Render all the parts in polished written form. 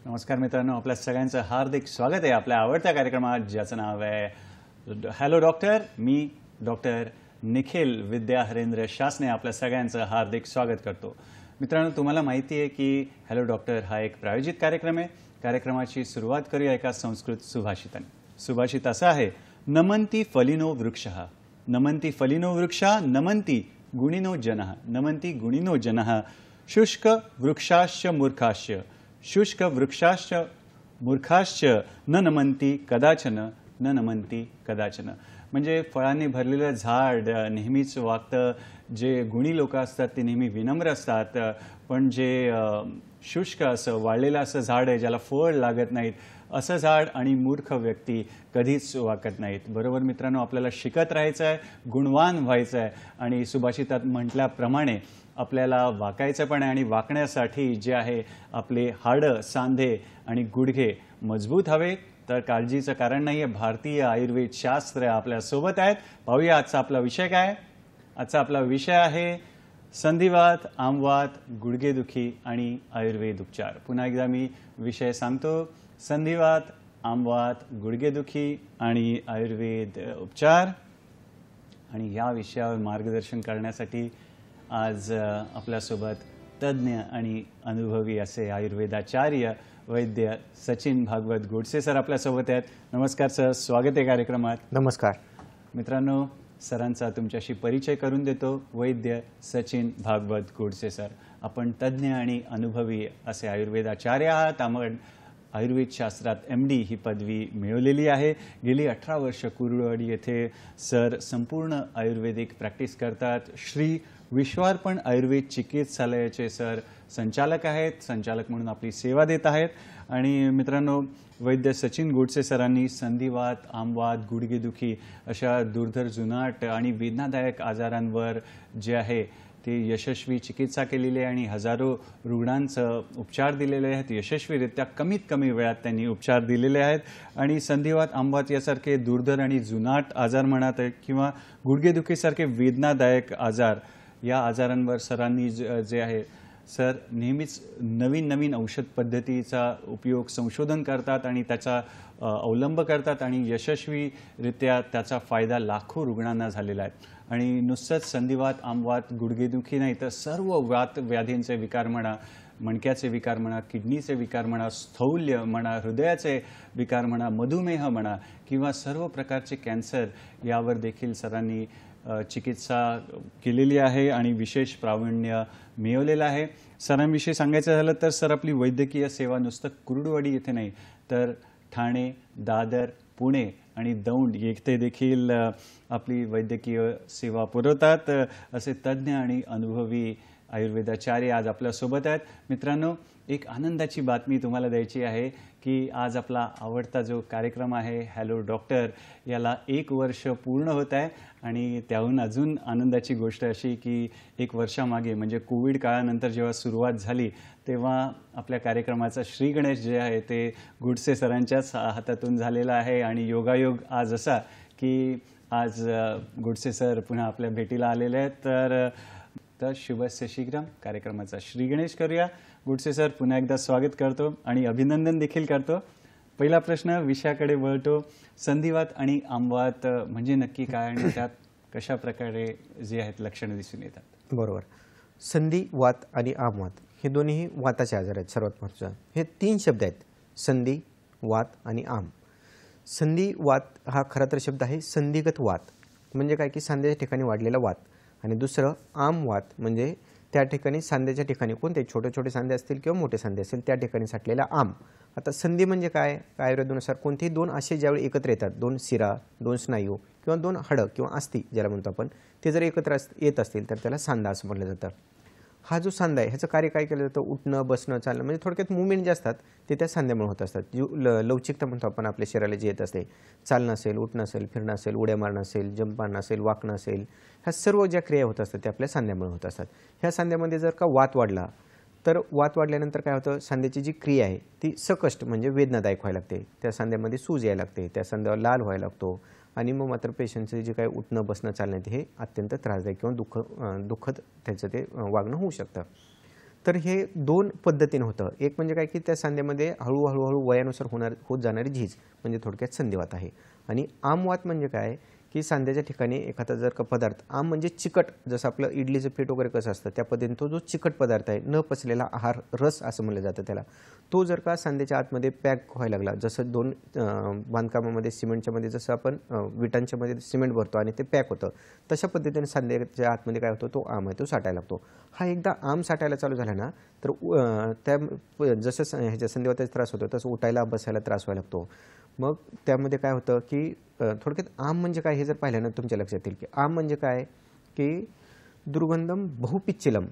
नमस्कार मित्रांनो, आपल्या सगळ्यांचं हार्दिक स्वागत आहे आपल्या आवडत्या कार्यक्रमात ज्याचं नाव आहे हॅलो डॉक्टर. मी डॉक्टर निखिल विद्या हरेंद्र शासने आपल्या सगळ्यांचं हार्दिक स्वागत करतो. मित्रांनो, तुम्हाला माहिती आहे की हॅलो डॉक्टर हा एक प्रायोजित कार्यक्रम आहे. कार्यक्रमाची सुरुवात करूया एका संस्कृत सुभाषिताने. सुभाषित असं आहे, नमन्ति फलिनो वृक्षः, नमन्ति फलिनो वृक्षा, नमन्ति गुणिनो जनः, नमन्ति गुणिनो जनः, शुष्क वृक्षाश्च मूर्खाश्च, शुष्क वृक्षाश्च मूर्खाश्च न नमन्ति कदाचन, न नमन्ति कदाचन. म्हणजे फळांनी भरलेलं झाड नेहमीच वागतं. जे गुणी लोक असतात ते नेहमी विनम्र असतात, पण जे शुष्क असं वाळलेलं असं झाड आहे ज्याला फळ लागत नाहीत असं झाड आणि मूर्ख व्यक्ती कधीच वागत नाहीत. बरोबर मित्रांनो, आपल्याला शिकत राहायचं आहे, गुणवान व्हायचं आहे आणि सुभाषितात म्हटल्याप्रमाणे आपल्याला वाकायचं पण आहे आणि वाकण्यासाठी जे आहे आपले हाडं, सांधे आणि गुडघे मजबूत हवे. तर काळजीचं कारण नाही आहे. भारतीय आयुर्वेद शास्त्र आपल्यासोबत आहेत. पाहूया आजचा आपला विषय काय. आजचा आपला विषय आहे संधिवात, आमवात, गुडघेदुखी आणि आयुर्वेद उपचार. पुन्हा एकदा मी विषय सांगतो, संधिवात, आमवात, गुडघेदुखी आणि आयुर्वेद उपचार. आणि या विषयावर मार्गदर्शन करण्यासाठी आज आपल्यासोबत तज्ञ आणि अनुभवी असे आयुर्वेदाचार्य वैद्य सचिन भागवत गोडसे सर आपल्यासोबत आहेत. नमस्कार सर, स्वागत आहे कार्यक्रमात. नमस्कार मित्रांनो, सरांचा तुमच्याशी परिचय करून देतो. वैद्य सचिन भागवत गोडसे सर, आपण तज्ञ आणि अनुभवी असे आयुर्वेदाचार्य आहात. आपण आयुर्वेद शास्त्रात MD ही पदवी मिळवलेली आहे. गेली 18 वर्ष कुर्डुवाडी येथे सर संपूर्ण आयुर्वेदिक प्रॅक्टिस करतात. श्री विश्वार्पण आयुर्वेद चिकित्सालयाचे सर संचालक आहेत. संचालक म्हणून आपली सेवा देत आहेत. आणि मित्रांनो, वैद्य सचिन गोडसे सरांनी संधिवात, आमवात, गुडघेदुखी अशा दुर्धर, जुनाट आणि वेदनादायक आजारांवर जे आहे ते यशस्वी चिकित्सा केलेली आहे आणि हजारो रुग्णांचं उपचार दिलेले आहेत. यशस्वीरित्या कमीत कमी वेळात त्यांनी उपचार दिलेले आहेत. आणि संधिवात, आमवात यासारखे दुर्धर आणि जुनाट आजार म्हणत किंवा गुडघेदुखीसारखे वेदनादायक आजार, या आजारांवर सरांनी जे आहे सर नेहमीच नवीन नवीन औषध पद्धतीचा उपयोग, संशोधन करतात आणि त्याचा अवलंब करतात आणि यशस्वीरित्या त्याचा फायदा लाखो रुग्णांना झालेला आहे. आणि नुसतंच संधिवात, आमवात, गुडघेदुखी नाही तर सर्व वात व्याधींचे विकार म्हणा, मणक्याचे विकार म्हणा, किडनीचे विकार म्हणा, स्थौल्य म्हणा, हृदयाचे विकार म्हणा, मधुमेह म्हणा किंवा सर्व प्रकारचे कॅन्सर, यावर देखील सरांनी चिकित्सा केलेली आहे आणि विशेष प्रावीण्य मिळवलेलं आहे. सरांविषयी सांगायचं झालं तर सर आपली वैद्यकीय सेवा नुसतं कुर्डुवाडी येथे नाही तर ठाणे, दादर, पुणे आणि दौंड येथे देखील आपली वैद्यकीय सेवा पुरवतात. असे तज्ज्ञ आणि अनुभवी आयुर्वेदाचार्य आज आपल्यासोबत आहेत. मित्रांनो, एक आनंदाची बातमी तुम्हाला द्यायची आहे की आज आपला आवडता जो कार्यक्रम आहे हॅलो डॉक्टर, याला 1 वर्ष पूर्ण होत आहे. आणि त्याहून अजून आनंदाची गोष्ट अशी की 1 वर्षामागे म्हणजे कोविड काळानंतर जेव्हा सुरुवात झाली तेव्हा आपल्या कार्यक्रमाचा श्री गणेश जे आहे ते गोडसे सरांच्याच हातातून झालेला आहे. आणि योगायोग आज असा की आज गोडसे सर पुन्हा आपल्या भेटीला आलेले आहेत. तर शुभस्य शीघ्रम कार्यक्रमाचा श्री गणेश करूया. गोडसे सर, पुन्हा एकदा स्वागत करतो आणि अभिनंदन देखील करतो. पहिला प्रश्न विषयाकडे वळतो. संधिवात आणि आमवात म्हणजे नक्की काय आणि त्यात कशा प्रकारे जे आहेत लक्षणं दिसून येतात? बरोबर. संधी, वात आणि आमवात हे दोन्ही वाताचे आजार आहेत. सर्वात महत्त्वाचं हे 3 शब्द आहेत, संधी, वात आणि आम. संधी वात हा खरा तर शब्द आहे संधिगत वात म्हणजे काय की सांध्याच्या ठिकाणी वाढलेला वात. आणि दुसरं आम वात म्हणजे त्या ठिकाणी सांध्याच्या ठिकाणी कोणते छोटे छोटे सांधे असतील किंवा मोठे सांधे असतील त्या ठिकाणी साठलेला आम. आता संधी म्हणजे काय, आयुर्वेदानुसार कोणतेही 2 असे ज्यावेळी एकत्र येतात, 2 शिरा, 2 स्नायू किंवा 2 हाडं किंवा अस्थी ज्याला म्हणतो आपण, ते जर एकत्र येत असतील तर त्याला सांधा असं म्हटलं जातं. हा जो सांधा आहे ह्याचं कार्य काय केलं जातं, उठणं बसणं चालणं, म्हणजे थोडक्यात मुवमेंट जे असतात ते त्या सांध्यामुळे होत असतात. जी लवचिकता म्हणतो आपण आपल्या शरीराला जी येत असते, चालणं असेल, उठणं असेल, फिरणं असेल, उड्या मारणं असेल, जंप मारणं असेल, वाकणं असेल, ह्या सर्व ज्या क्रिया होत असतात त्या आपल्या सांध्यामुळे होत असतात. ह्या सांध्यामध्ये जर का वात वाढला तर वात वाढल्यानंतर काय होतं, सांध्याची जी क्रिया आहे ती सकष्ट म्हणजे वेदनादायक व्हायला लागते, त्या सांध्यामध्ये सूज यायला लागते, त्या सांध्यावर लाल व्हायला लागतो आणि मग मात्र पेशंटचं जे काही उठणं बसणं चालणं हे अत्यंत त्रासदायक किंवा दुःखद त्याचं ते वागणं होऊ शकतं. तर हे दोन पद्धतीने होतं. एक म्हणजे काय की त्या सांध्यामध्ये हळूहळू वयानुसार होत जाणारी झीज म्हणजे थोडक्यात संधिवात आहे. आणि आमवात म्हणजे काय की सांध्याच्या ठिकाणी एखादा जर का पदार्थ, आम म्हणजे चिकट, जसं आपलं इडलीचं पीठ वगैरे कसं असतं त्या पद्धतीने तो जो चिकट पदार्थ आहे, न पचलेला आहार, रस असं म्हणलं जातं त्याला, तो जर का सांध्याच्या आतमध्ये पॅक व्हायला लागला, जसं दोन बांधकामामध्ये सिमेंटच्या मध्ये जसं आपण विटांच्या मध्ये सिमेंट भरतो आणि ते पॅक होतं, तशा पद्धतीने सांध्याच्या आतमध्ये काय होतं, तो आम आहे तो साठायला लागतो. हा एकदा आम साठायला चालू झाला ना तर त्या जसं ह्याच्या संधिवाताचा त्रास होतो तसं उठायला बसायला त्रास व्हायला लागतो. मग त्यामध्ये काय होतं की थोडक्यात आम म्हणजे काय हे जर पाहिलं ना तुमच्या लक्षात येईल की आम म्हणजे काय की दुर्गंधम बहुपिच्चिलम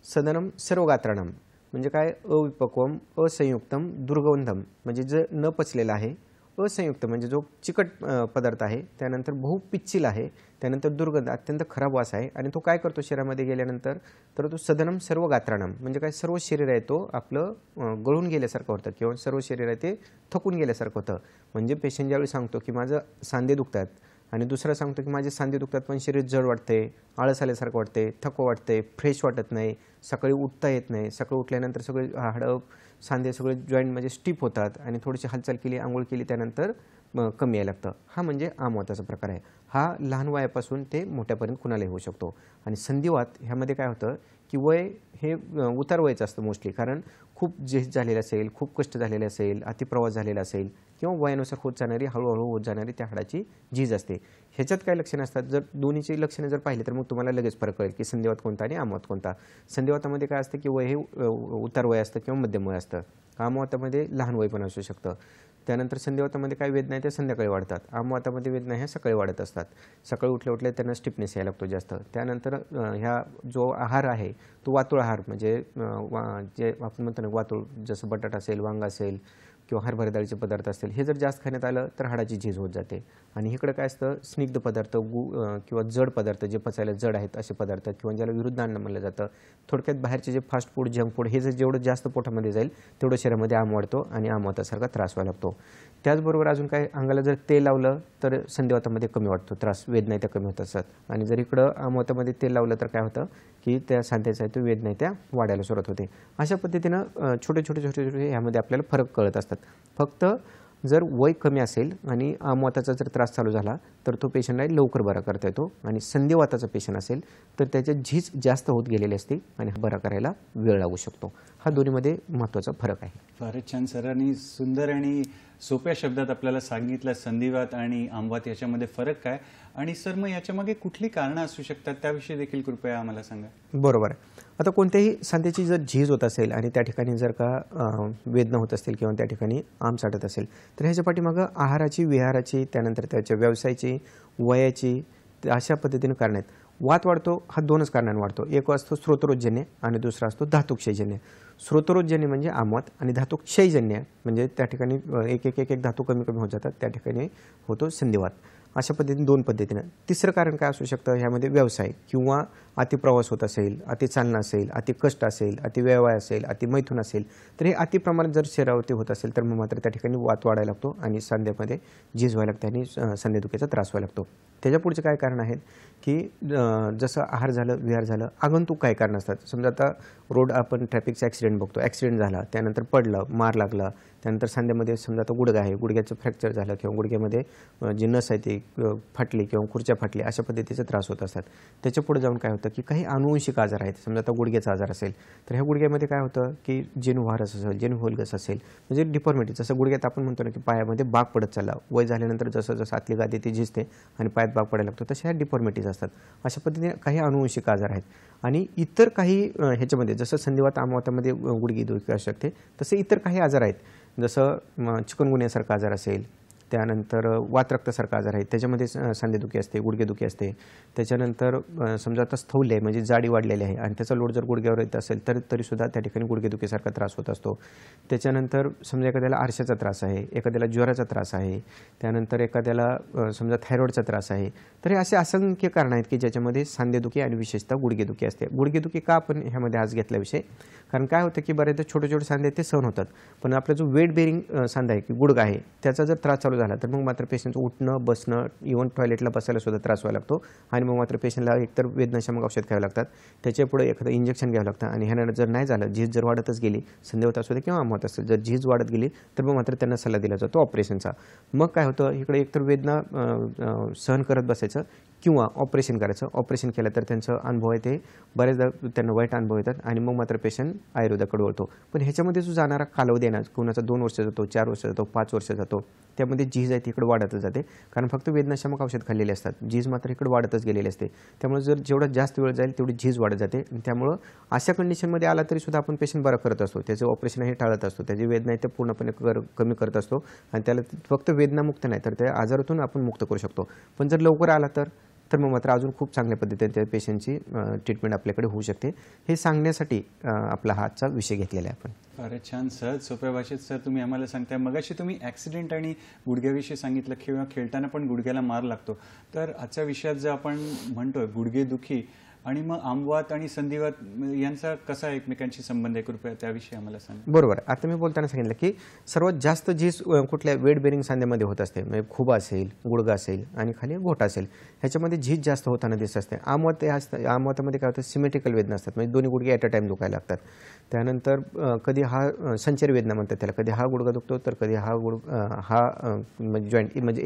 सदनम सर्वगात्राणम, म्हणजे काय अविपक्वम असंयुक्तम दुर्गंधम म्हणजे जे न पचलेलं आहे, असंयुक्त म्हणजे जो चिकट पदार्थ आहे, त्यानंतर बहुपिच्चिल आहे, त्यानंतर दुर्गंध अत्यंत खराब वास आहे आणि तो काय करतो शरीरामध्ये गेल्यानंतर, तर तो सदनम सर्व गात्राणम म्हणजे काय सर्व शरीर आहे तो आपलं गळून गेल्यासारखं होतं किंवा सर्व शरीर आहे ते थकून गेल्यासारखं होतं. म्हणजे पेशंट ज्यावेळी सांगतो की माझं सांधे दुखतात आणि दुसरा सांगतो की माझे सांधे दुखतात पण शरीर जड वाटते, आळस आल्यासारखं वाटते, थकवा वाटते, फ्रेश वाटत नाही, सकाळी उठता येत नाही, सकाळी उठल्यानंतर सगळे हाडं सांधे सगळे जॉईंट म्हणजे स्टिफ होतात आणि थोडीशी हालचाल केली, आंघोळ केली त्यानंतर कमी यायला लागतं, हा म्हणजे आमवाताचा प्रकार आहे. हा लहान वयापासून ते मोठ्यापर्यंत कुणालाही होऊ शकतो. आणि संधिवात ह्यामध्ये काय होतं की वय हे उतार वयाचं असतं मोस्टली, कारण खूप झीज झालेलं असेल, खूप कष्ट झालेले असेल, अतिप्रवास झालेला असेल किंवा वयानुसार होत जाणारी हळूहळू होत जाणारी त्या हाडाची झीज असते. ह्याच्यात काय लक्षणं असतात, जर दोन्हीची लक्षणं जर पाहिली तर मग तुम्हाला लगेच फरक कळेल की संधिवात कोणता आणि आमवात कोणता. संधिवातामध्ये काय असतं की वय हे उतार वय असतं किंवा मध्यम वय असतं, आमवातामध्ये लहान वय पण असू शकतं. त्यानंतर संधिवातामध्ये काय वेदना आहे त्या संध्याकाळी वाढतात, आमवातामध्ये वेदना ह्या सकाळी वाढत असतात, सकाळी उठल्या त्यांना स्टिफनेस यायला लागतो जास्त. त्यानंतर ह्या जो आहार आहे तो वातुळ आहार म्हणजे जे आपण म्हणतो ना वातुळ, जसं बटाटा असेल, वांगा असेल किंवा हरभरा डाळीचे पदार्थ असतील, हे जर जास्त खाण्यात आलं तर हाडाची झीज होत जाते. आणि इकडं काय असतं, स्निग्ध पदार्थ किंवा जड पदार्थ जे पचायला जड आहेत असे पदार्थ किंवा ज्याला विरुद्ध अन्न म्हणलं जातं, थोडक्यात बाहेरचे जे फास्ट फूड, जंक फूड हे जर जेवढं जास्त पोटामध्ये जाईल तेवढं शरीरामध्ये आम वाढतो आणि आमवातासारखा त्रास व्हायला लागतो. त्याचबरोबर अजून काय, अंगाला जर तेल लावलं तर संधिवातामध्ये कमी वाटतो त्रास, वेदना त्या कमी होत असतात. आणि जर इकडं आमवातामध्ये तेल लावलं तर काय होतं की त्या सांध्याचा आहे तो वेदना त्या वाढायला सुरुवात होते. अशा पद्धतीनं छोटे छोटे ह्यामध्ये आपल्याला फरक कळत असतात. फक्त जर वय कमी असेल आणि आमवाताचा जर त्रास चालू झाला तर तो पेशंटला लवकर बरा करता येतो, आणि संधिवाताचा पेशंट असेल तर त्याच्या झीज जास्त होत गेलेली असते आणि बरा करायला वेळ लागू शकतो. हा दोन्हीमध्ये महत्त्वाचा फरक आहे. फारच छान सरांनी सुंदर आणि सोप्या शब्दात आपल्याला सांगितलं संधिवात आणि आमवात याच्यामध्ये फरक काय, आणि सर मग याच्यामागे कुठली कारणं असू शकतात त्याविषयी देखील कृपया आम्हाला सांगा. बरोबर आहे. आता कोणत्याही सांध्याची जर झीज होत असेल आणि त्या ठिकाणी जर का वेदना होत असतील किंवा त्या ठिकाणी आम साठत असेल तर ह्याच्या पाठीमागं आहाराची, विहाराची, त्यानंतर त्याच्या व्यवसायाची, वयाची, अशा पद्धतीने कारण आहेत. वात वाढतो हा दोनच कारणांनी वाढतो, एक असतो स्रोतरोधजन्य आणि दुसरा असतो धातुक्षयजन्य. स्रोतरोधजन्य म्हणजे आमवात आणि धातुक्षयजन्य म्हणजे त्या ठिकाणी एक धातू कमी होत जातात, त्या ठिकाणी होतो संधिवात. अशा पद्धतीने दोन पद्धतीनं. तिसरं कारण काय असू शकतं, ह्यामध्ये व्यवसाय किंवा अतिप्रवास होत असेल, अति चालणं असेल, अति कष्ट असेल, अति व्यवहार असेल, अति मैथून असेल, तर हे अति प्रमाणात जर शरीरावरती होत असेल तर मग मात्र त्या ठिकाणी वात वाढायला लागतो आणि सांध्यामध्ये झीज व्हायला लागते आणि सांधेदुखीचा त्रास व्हायला लागतो. त्याच्या पुढचे काय कारण आहेत की जसं आहार झालं, विहार झालं, आगंतुक काय कारण असतात. समजा आता रोड आपण ट्रॅफिकचा ॲक्सिडेंट बघतो, ॲक्सिडेंट झाला, त्यानंतर पडलं, मार लागला, त्यानंतर सांध्यामध्ये समजा आता गुडघा आहे, गुडघ्याचं फ्रॅक्चर झालं किंवा गुडघ्यामध्ये जी नस आहे ती फाटली किंवा खुर्च्या फाटली, अशा पद्धतीचे त्रास होत असतात. त्याच्या पुढे जाऊन काय होतं की काही अनुवंशिक आजार आहेत. समजा आता गुडघ्याचा आजार असेल तर ह्या गुडघ्यामध्ये काय होतं की जेनुव्हारस असेल, जेनुव्होल्गस असेल, म्हणजे डिफॉर्मिटी, जसं गुडघ्यात आपण म्हणतो ना की पायामध्ये बाग पडत चालला, वय झाल्यानंतर जसं जसं आतली गादी ती झिजते आणि पायात बाग पडायला लागतो, तशा ह्या डिफॉर्मिटीज असतात. अशा पद्धतीने काही अनुवंशिक आजार आहेत. आणि इतर काही ह्याच्यामध्ये जसं संधिवात आमवातामध्ये गुडघे दुखी असू शकते, तसे इतर काही आजार आहेत, जसं चिकनगुन्यासारखा आजार असेल त्यानंतर वात रक्तासारखा आजार आहे त्याच्यामध्ये सांधेदुखी असते, गुडघेदुखी असते. त्याच्यानंतर समजा आता स्थौल्य आहे म्हणजे जाडी वाढलेली आहे आणि त्याचा लोड जर गुडघ्यावर येत असेल तर तरीसुद्धा त्या ठिकाणी गुडघेदुखीसारखा त्रास होत असतो. त्याच्यानंतर समजा एखाद्याला आरशाचा त्रास आहे, एखाद्याला ज्वराचा त्रास आहे, त्यानंतर एखाद्याला समजा थायरॉइडचा त्रास आहे. तर हे असे असंख्य कारणं आहेत की ज्याच्यामध्ये सांधेदुखी आणि विशेषतः गुडघेदुखी असते. गुडघेदुखी का आपण ह्यामध्ये आज घेतला विषय, कारण काय होतं की बऱ्याचदा छोटे छोटे सांधे ते सहन होतात, पण आपला जो वेट बेरिंग सांधा आहे की गुडघा आहे त्याचा जर त्रास चालू झाला तर मग मात्र पेशंटचं उठणं बसणं इव्हन टॉयलेटला बसायला सुद्धा त्रास व्हायला लागतो आणि मग मात्र पेशंटला एकतर वेदनाशामक औषध घ्यावं लागतात, त्याच्यापुढे एखादं इंजेक्शन घ्यावं लागतं आणि ह्यानं जर नाही झालं, झीज जर वाढतच गेली, संधिवात असू दे किंवा आम होत असेल, जर झीज वाढत गेली तर मग मात्र त्यांना सल्ला दिला जातो ऑपरेशनचा. मग काय होतं इकडे एकतर वेदना सहन करत बसायचं किंवा ऑपरेशन करायचं. ऑपरेशन केलं तर त्यांचं अनुभव आहे ते बरेचदा त्यांना वाईट अनुभव येतात आणि मग मात्र पेशंट आयुर्वेदाकडे वळतो. पण ह्याच्यामध्ये जो जाणारा कालावधी आहे ना, कोणाचा 2 वर्ष जातो, 4 वर्ष जातो, 5 वर्ष जातो, त्यामध्ये झीज आहे ती इकडे वाढतच जाते, कारण फक्त वेदनाशामक औषध खाल्लेले असतात. झीज मात्र इकडे वाढतच गेलेली असते. त्यामुळे जर जेवढा जास्त वेळ जाईल तेवढी झीज वाढत जाते. त्यामुळं अशा कंडिशनमध्ये आला तरी सुद्धा आपण पेशंट बरा करत असतो, त्याचं ऑपरेशन हे टाळत असतो, त्याची वेदना आहे ते पूर्णपणे कमी करत असतो आणि त्याला फक्त वेदनामुक्त नाही तर त्या आजारातून आपण मुक्त करू शकतो. पण जर लवकर आला तर मग मात्र अजून खूप चांगल्या पद्धतीने त्या पेशंटची ट्रीटमेंट आपल्याकडे होऊ शकते. हे सांगण्यासाठी आपला हा आजचा विषय घेतलेला आहे आपण. फारच छान, सहज सोप्या भाषेत सर तुम्ही आम्हाला सांगताय. मगाशी तुम्ही ॲक्सिडेंट आणि गुडघ्याविषयी सांगितलं किंवा खेळताना पण गुडघ्याला मार लागतो, तर आजच्या विषयात जर आपण म्हणतोय गुडघेदुखी आणि मग आमवात आणि संधिवात यांचा कसा एकमेकांशी संबंध आहे, कृपया त्याविषयी आम्हाला सांगा. बरोबर. आता मी बोलताना सांगितलं की सर्वात जास्त झीज कुठल्या वेट बेरिंग सांध्यामध्ये होत असते, म्हणजे खुबा असेल, गुडघा असेल आणि खाली गोठा असेल, ह्याच्यामध्ये झीज जास्त होताना दिसत असते. आमवात हे असतं, आमवातामध्ये काय होतं सिमेट्रिकल वेदना असतात, म्हणजे दोन्ही गुडघे ॲट अ टाईम दुखायला लागतात. त्यानंतर कधी हा संचारी वेदना म्हणतात त्याला, कधी हा गुडघा दुखतो तर कधी हा म्हणजे जॉईंट म्हणजे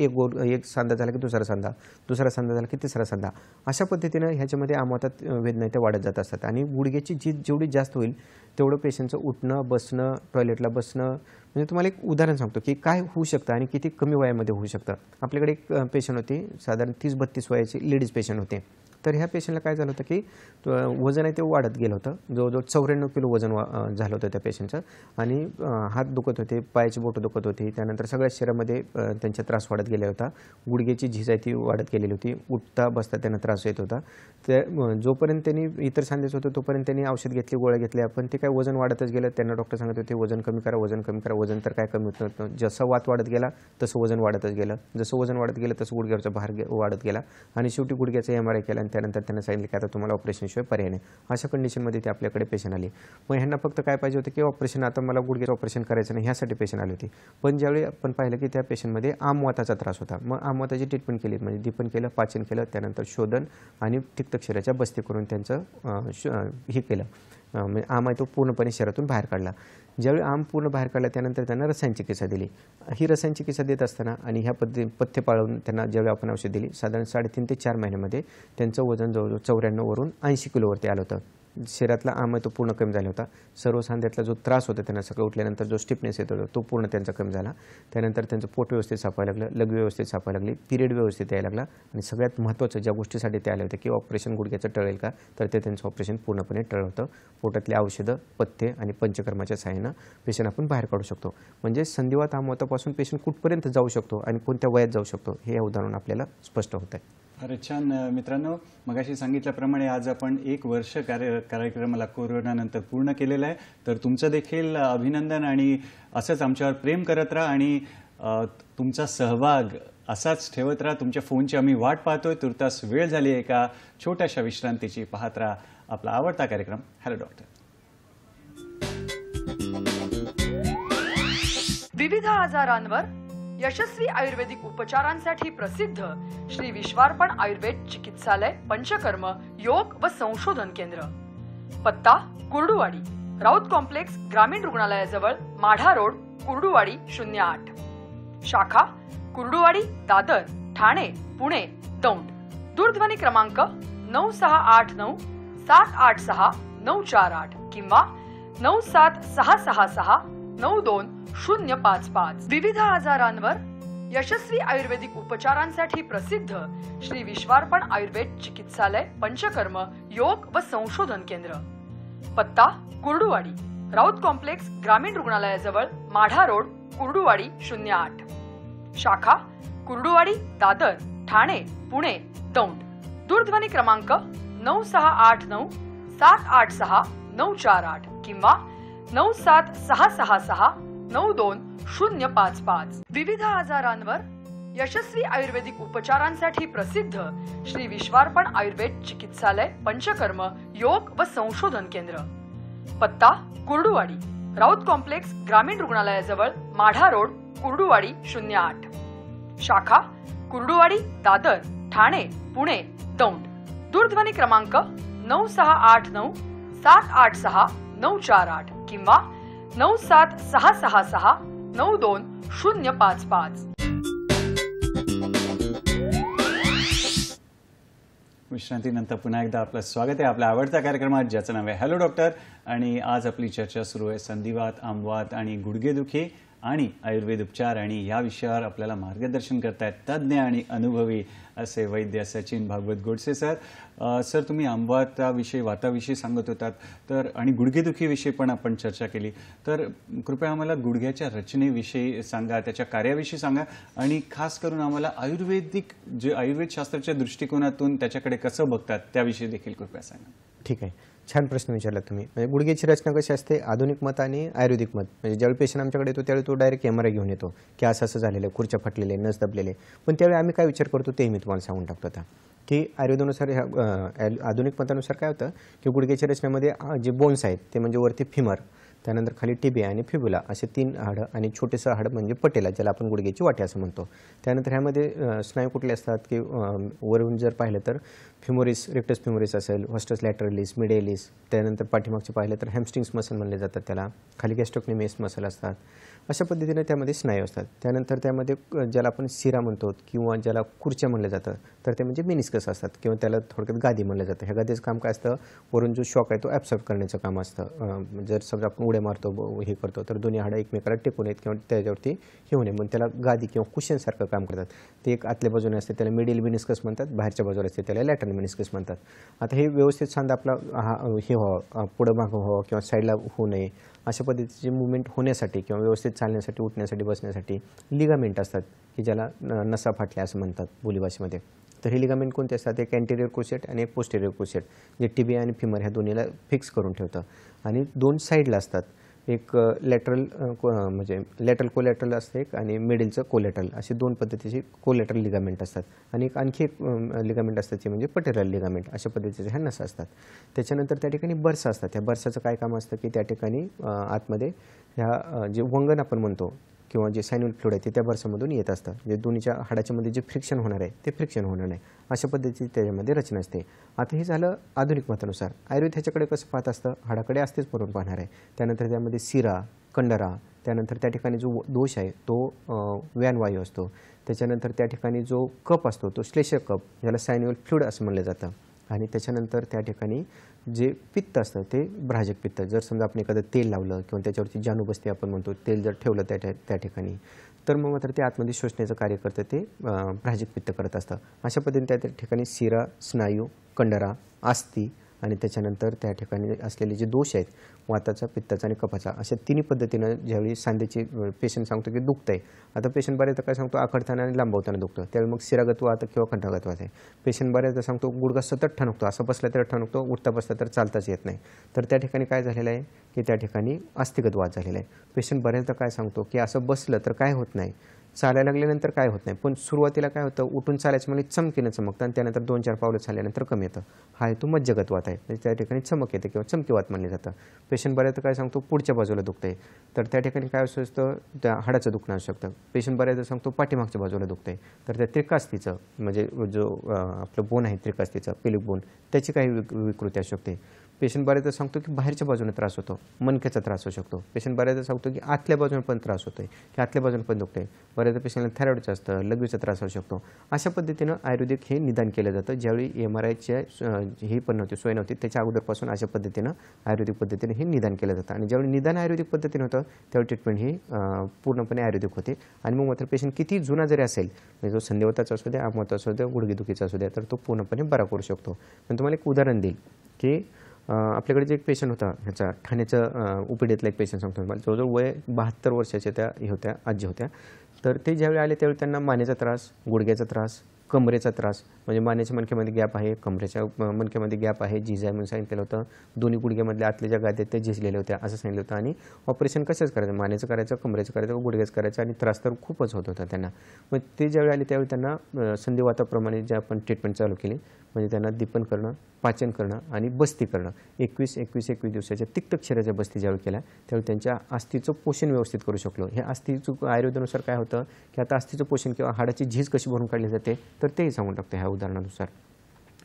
एक सांधा झाला की दुसरा सांधा झाला की तिसरा सांधा, अशा पद्धतीनं ह्याच्यामध्ये आमवातात वेदना त्या वाढत जात असतात. आणि गुडघ्याची झीज जेवढी जास्त होईल तेवढं पेशंटचं उठणं बसणं टॉयलेटला बसणं, म्हणजे तुम्हाला एक उदाहरण सांगतो की काय होऊ शकतं आणि किती कमी वयामध्ये होऊ शकतं. आपल्याकडे एक पेशंट होती, साधारण 30-32 वयाची लेडीज पेशंट होते. तर ह्या पेशंटला काय झालं होतं की वजन आहे ते वाढत गेलं होतं, जवळजवळ 94 किलो वजन झालं होतं त्या पेशंटचं. आणि हात दुखत होते, पायाची बोटं दुखत होती, त्यानंतर सगळ्या शरीरामध्ये त्यांचा त्रास वाढत गेला होता. गुडघ्याची झीज आहे ती वाढत गेलेली होती, उठता बसता त्यांना त्रास येत होता. तर जोपर्यंत त्यांनी इतर सांधेच होतं तोपर्यंत त्यांनी औषध घेतली, गोळ्या घेतल्या, पण ते काय वजन वाढतच गेलं. त्यांना डॉक्टर सांगत होते वजन कमी करा, वजन कमी करा. वजन तर काय कमी होत नव्हतं, जसं वात वाढत गेला तसं वजन वाढतच गेलं, जसं वजन वाढत गेलं तसं गुडघ्यावरचा भार वाढत गेला आणि शेवटी गुडघ्याचा MRI केला आणि त्यानंतर त्यांना सांगितलं की आता तुम्हाला ऑपरेशनशिवाय पर्याय नाही. अशा कंडिशनमध्ये ते आपल्याकडे पेशंट आले. मग ह्यांना फक्त काय पाहिजे होतं की ऑपरेशन, आता मला गुडघ्याचं ऑपरेशन करायचं नाही, ह्यासाठी पेशंट आले होते. पण ज्यावेळी आपण पाहिलं की त्या पेशंटमध्ये आमवाताचा त्रास होता, मग आमवाताची ट्रीटमेंट केली, म्हणजे दीपन केलं, पाचन केलं, त्यानंतर शोधन आणि तिक्तक्षीराच्या बस्ती करून त्यांचं हे केलं, म्हणजे आम आहे तो पूर्णपणे शरीरातून बाहेर काढला. ज्यावेळी आम पूर्ण बाहेर काढला त्यानंतर त्यांना रसायन चिकित्सा दिली. ही रसायन चिकित्सा देत असताना आणि ह्या पथ्य पाळून त्यांना ज्यावेळी आपण औषध दिली, साधारण 3.5 ते 4 महिन्यामध्ये त्यांचं वजन जवळजवळ 94 वरून 80 किलोवरती आलं होतं. शरीरातला आम आहे तो पूर्ण कमी झाला होता. सर्व सांध्यातला जो त्रास होता त्यांना सकाळी उठल्यानंतर जो स्टिफनेस येत होता तो पूर्ण त्यांचा कमी झाला. त्यानंतर त्यांचं पोट व्यवस्थित सापायला लागलं, लघवी व्यवस्थित सापायला लागली, पिरियड व्यवस्थित यायला लागला आणि सगळ्यात महत्त्वाचं ज्या गोष्टीसाठी ते आले होते की ऑपरेशन गुडघ्याचं टळेल का, तर ते त्यांचं ऑपरेशन पूर्णपणे टळलं होतं. पोटातले औषधं, पथ्ये आणि पंचकर्माच्या सहाय्यानं पेशंट आपण बाहेर काढू शकतो. म्हणजे संधिवात आमवातापासून पेशंट कुठपर्यंत जाऊ शकतो आणि कोणत्या वयात जाऊ शकतो हे या उदाहरण आपल्याला स्पष्ट होत आहे. अरे छान मित्रांनो, मगाशी सांगितल्याप्रमाणे आज आपण 1 वर्ष कार्यक्रमाला कोरोनानंतर पूर्ण केलेलं आहे. तर तुमचं देखील अभिनंदन आणि असंच आमच्यावर प्रेम करत राहा आणि तुमचा सहभाग असाच ठेवत राहा. तुमच्या फोनची आम्ही वाट पाहतोय. तुर्तास वेळ झाली आहे एका छोट्याशा विश्रांतीची. पाहत राहा आपला आवडता कार्यक्रम हॅलो डॉक्टर. विविध आजारांवर यशस्वी आयुर्वेदिक उपचारांसाठी प्रसिद्ध श्री विश्वार्पण आयुर्वेद चिकित्सालय, पंचकर्म, योग व संशोधन केंद्र. पत्ता कुर्डुवाडी, राऊत कॉम्प्लेक्स, ग्रामीण रुग्णालयाजवळ, माढा रोड, कुर्डुवाडी 08. शाखा कुर्डुवाडी, दादर, ठाणे, पुणे, दौंड. दूरध्वनी क्रमांक 9689 786 948 किंवा 97666 92 विविध आजारांवर यशस्वी आयुर्वेदिक उपचारांसाठी प्रसिद्ध श्री विश्वार्पण आयुर्वेद चिकित्सालय, पंचकर्म, योग व संशोधन केंद्र. पत्ता कुर्डुवाडी, राऊत कॉम्प्लेक्स, ग्रामीण रुग्णालयाजवळ, माढा रोड, कुर्डुवाडी 08. शाखा कुर्डुवाडी, दादर, ठाणे, पुणे, दौंड. दूरध्वनी क्रमांक 9689786948 किंवा 9766692055. विविध आजारांवर यशस्वी आयुर्वेदिक उपचारांसाठी प्रसिद्ध श्री विश्वार्पण आयुर्वेद चिकित्सालय, पंचकर्म, योग व संशोधन केंद्र. पत्ता कुर्डुवाडी, राऊत कॉम्प्लेक्स, ग्रामीण रुग्णालयाजवळ, माढा रोड, कुर्डुवाडी 08. शाखा कुर्डुवाडी, दादर, ठाणे, पुणे, दौंड. दूरध्वनी क्रमांक 9689786948 किंवा 9766692055. विश्रांतीनंतर पुन्हा एकदा आपलं स्वागत आहे आपल्या आवडत्या कार्यक्रमात, ज्याचं नाव आहे हॅलो डॉक्टर. आणि आज आपली चर्चा सुरू आहे संधिवात, आमवात आणि गुडघेदुखी आणि आयुर्वेद उपचार. आणि या विषयावर आपल्याला मार्गदर्शन करतायत तज्ज्ञ आणि अनुभवी असे वैद्य सचिन भागवत गोडसे सर. सर, तुम्ही आमवाताविषयी, वाताविषयी सांगत होतात, तर आणि गुडघेदुखीविषयी पण आपण चर्चा केली. तर कृपया आम्हाला गुडघ्याच्या रचनेविषयी सांगा, त्याच्या कार्याविषयी सांगा, आणि खास करून आम्हाला आयुर्वेदशास्त्राच्या दृष्टिकोनातून त्याच्याकडे कसं बघतात त्याविषयी देखील कृपया सांगा. ठीक आहे, छान प्रश्न विचारला तुम्ही. म्हणजे गुडघ्याची रचना कशी असते, आधुनिक मत आणि आयुर्वेदिक मत. म्हणजे ज्यावेळी पेशंट आमच्याकडे येतो त्यावेळी तो डायरेक्ट MRI घेऊन येतो की असं असं झालेलं आहे, खुर्च्या फाटलेले, नस दबलेले. पण त्यावेळी आम्ही काय विचार करतो तेही मी तुम्हाला सांगून टाकतो आता, की आयुर्वेदानुसार, ह्या आधुनिक मतानुसार काय होतं की गुडघ्याच्या रचनेमध्ये जे बोन्स आहेत ते म्हणजे वरती फिमर, त्यानंतर खाली टिबिया आणि फिब्युला असे 3 हाडं, आणि छोटेसं हाड म्हणजे पटेला, ज्याला आपण गुडघ्याची वाटी असं म्हणतो. त्यानंतर ह्यामध्ये स्नायू कुठले असतात की वरून जर पाहिलं तर फिमोरिस, रेक्टस फिमोरिस असेल, व्हस्टस लॅटरलिस, मिडेलिस. त्यानंतर पाठीमागचे पाहिलं तर हॅमस्ट्रिंग्स मसल म्हणले जातात त्याला. खाली गॅस्ट्रोक्नेमियस मसल असतात. अशा पद्धतीने त्यामध्ये स्नायू असतात. त्यानंतर त्यामध्ये ज्याला आपण शिरा म्हणतो किंवा ज्याला खुर्च्या म्हणलं जातं, तर ते म्हणजे मेनिस्कस असतात किंवा त्याला थोडक्यात गादी म्हणलं जातं. ह्या गादीचं काम काय असतं, वरून जो शॉक आहे तो ॲब्सॉर्ब करण्याचं काम असतं. जर समजा आपण उड्या मारतो, हे करतो, तर दोन्ही हाडं एकमेकाला टेकून येत किंवा त्याच्यावरती हे होणे, म्हणून त्याला गादी किंवा कुशनसारखं काम करतात. ते एक आतल्या बाजूने असते त्याला मिडिल मेनिस्कस म्हणतात, बाहेरच्या बाजूला असते त्याला लॅटरल मेनिस्कस म्हणतात. आता हे व्यवस्थित सांधा आपला हे व्हावं, पुढं मागं व्हावं किंवा साईडला होऊ नये, अशा पद्धतीचे मुवमेंट होण्यासाठी किंवा व्यवस्थित चालण्यासाठी, उठण्यासाठी, बसण्यासाठी लिगामेंट असतात की ज्याला नसा फाटल्या असं म्हणतात बोलीभाषेमध्ये. तर हे लिगामेंट कोणते असतात, एक अँटेरियर क्रुसेट आणि एक पोस्टेरियर क्रुसेट, जे टिबिया आणि फिमर ह्या दोन्हीला फिक्स करून ठेवतं. आणि 2 साईडला असतात, एक लॅटरल म्हणजे लॅटरल कोलॅटरल असतं एक, आणि मिडिलचं कोलॅटरल, असे 2 पद्धतीचे कोलॅटरल लिगामेंट असतात. आणि एक आणखी एक लिगामेंट असतात ते म्हणजे पटेरल लिगामेंट. अशा पद्धतीचे ह्या नसा असतात. त्याच्यानंतर त्या ठिकाणी बर्सा असतात. त्या बर्साचं काय काम असतं की त्या ठिकाणी आतमध्ये ह्या जे वंगण आपण म्हणतो किंवा जे सायन्युअल फ्लुइड आहे ते त्या बर्सामधून येत असतं. जे दोन्हीच्या हाडाच्या मध्ये जे फ्रिक्शन होणार आहे ते फ्रिक्शन होणार नाही, अशा पद्धतीची त्याच्यामध्ये रचना असते. आता हे झालं आधुनिक मतानुसार. आयुर्वेद ह्याच्याकडे कसं पाहत असतं, हाडाकडे असतेच म्हणून पाहणार आहे. त्यानंतर त्यामध्ये शिरा, कंडरा, त्यानंतर त्या ठिकाणी जो दोष आहे तो व्यानवायू असतो. त्याच्यानंतर त्या ठिकाणी जो कप असतो तो श्लेष्म कप, ज्याला सायन्युअल फ्लुइड असं म्हणलं जातं. आणि त्याच्यानंतर त्या ठिकाणी जे पित्त असतं ते भ्राजक पित्त. जर समजा आपण एखादं तेल लावलं किंवा त्याच्यावरती जानूबस्ती आपण म्हणतो, तेल जर ठेवलं त्या ठिकाणी, तर मग मात्र ते आतमध्ये शोषण्याचं कार्य करतं, ते भ्राजक पित्त करत असतं. अशा पद्धतीने त्या ठिकाणी शिरा, स्नायू, कंडरा, आस्थी आणि त्याच्यानंतर त्या ठिकाणी असलेले जे दोष आहेत वाताचा, पित्ताचा आणि कफाचा, अशा 3 पद्धतीनं ज्यावेळी सांधेचे पेशंट सांगतो की दुखतं आहे. आता पेशंट बऱ्याचदा काय सांगतो, आखडताना आणि लांबवताना दुखतं, त्यावेळी मग शिरागत वात किंवा कंठागत वात आहे. पेशंट बऱ्याचदा सांगतो गुडघा सतत ठणकतो, असं बसला तर ठणकतो, उठता बसला तर चालताच येत नाही. तर त्या ठिकाणी काय झालेलं आहे की त्या ठिकाणी अस्थिगत वात झालेला आहे. पेशंट बऱ्याचदा काय सांगतो की असं बसलं तर काय होत नाही, चालायला लागल्यानंतर काय होत नाही, पण सुरुवातीला काय होतं, उठून चालायचं म्हणजे चमकीनं चमकतं आणि त्यानंतर 2-4 पावलं चालल्यानंतर कमी येतं. हा आहे तो मज्जगत वात आहे. म्हणजे त्या ठिकाणी चमक येते किंवा चमकी वात म्हणलं जातं. पेशंट बऱ्याचदा काय सांगतो पुढच्या बाजूला दुखतं आहे, तर त्या ठिकाणी काय असू शकतं, त्या हाडाचं दुखणं असू शकतं. पेशंट बऱ्याचदा सांगतो पाठीमागच्या बाजूला दुखतं आहे, तर त्या त्रिकास्तीचं म्हणजे जो आपलं बोन आहे त्रिकास्तीचं, पेलिक बोन, त्याची काही विकृती असू शकते. पेशंट बऱ्याचदा सांगतो की बाहेरच्या बाजूने त्रास होतो, मणक्याचा त्रास होऊ शकतो. पेशंट बऱ्याचदा सांगतो की आतल्या बाजूने पण त्रास होतोय, की आतल्या बाजूने पण दुखतंय. बऱ्याचदा पेशंटला थायरॉइडचं असतं, लघवीचा त्रास होऊ शकतो. अशा पद्धतीनं आयुर्वेदिक हे निदान केलं जातं. ज्यावेळी MRIच्या ही पण नव्हती, सोय नव्हती, त्याच्या अगोदरपासून अशा पद्धतीनं आयुर्वेदिक पद्धतीने हे निदान केलं जातं. आणि ज्यावेळी निदान आयुर्वेदिक पद्धतीने होतं त्यावेळी ट्रीटमेंट ही पूर्णपणे आयुर्वेदिक होते. आणि मग मात्र पेशंट किती जुना जरी असेल, म्हणजे जो संधिवाताचा असू द्या, आमवाताचा असू द्या, गुडघेदुखीचा असू द्या, तर तो पूर्णपणे बरा करू शकतो. पण तुम्हाला एक उदाहरण देईल की आपल्याकडे जे एक पेशंट होता, ह्याचा ठाण्याचं UPDतला एक पेशंट सांगतो तुम्हाला. जवळजवळ वय 72 वर्षाच्या त्या हे होत्या, आजी होत्या. तर ते ज्यावेळी आले त्यावेळी त्यांना मानेचा त्रास, गुडघ्याचा त्रास, कमरेचा त्रास, म्हणजे मानेच्या मणक्यामध्ये गॅप आहे, कमरेच्या मणक्यामध्ये गॅप आहे, झीज आहे म्हणून सांगितलेलं होतं. दोन्ही गुडघ्यामधल्या आतल्या ज्या गादी आहेत त्या झिजलेल्या होत्या असं सांगितलं होतं. आणि ऑपरेशन कशाच करायचं, मानेचं करायचं, कमरेचं करायचं, गुडघ्याचं करायचं, आणि त्रास तर खूपच होत होता त्यांना. मग ते ज्यावेळी आले त्यावेळी त्यांना संधिवाताप्रमाणे जे आपण ट्रीटमेंट चालू केली, म्हणजे त्यांना दीपन करणं, पाचन करणं आणि बस्ती करणं. 21 दिवसाच्या तिक्त क्षीराच्या बस्ती ज्यावेळी केल्या त्यावेळी त्यांच्या अस्थिचं पोषण व्यवस्थित करू शकलो. हे अस्थिचं आयुर्वेदानुसार काय होतं की आता अस्थिचं पोषण किंवा हाडाची झीज कशी भरून काढली जाते तर तेही सांगून टाकतं ह्या उदाहरणानुसार.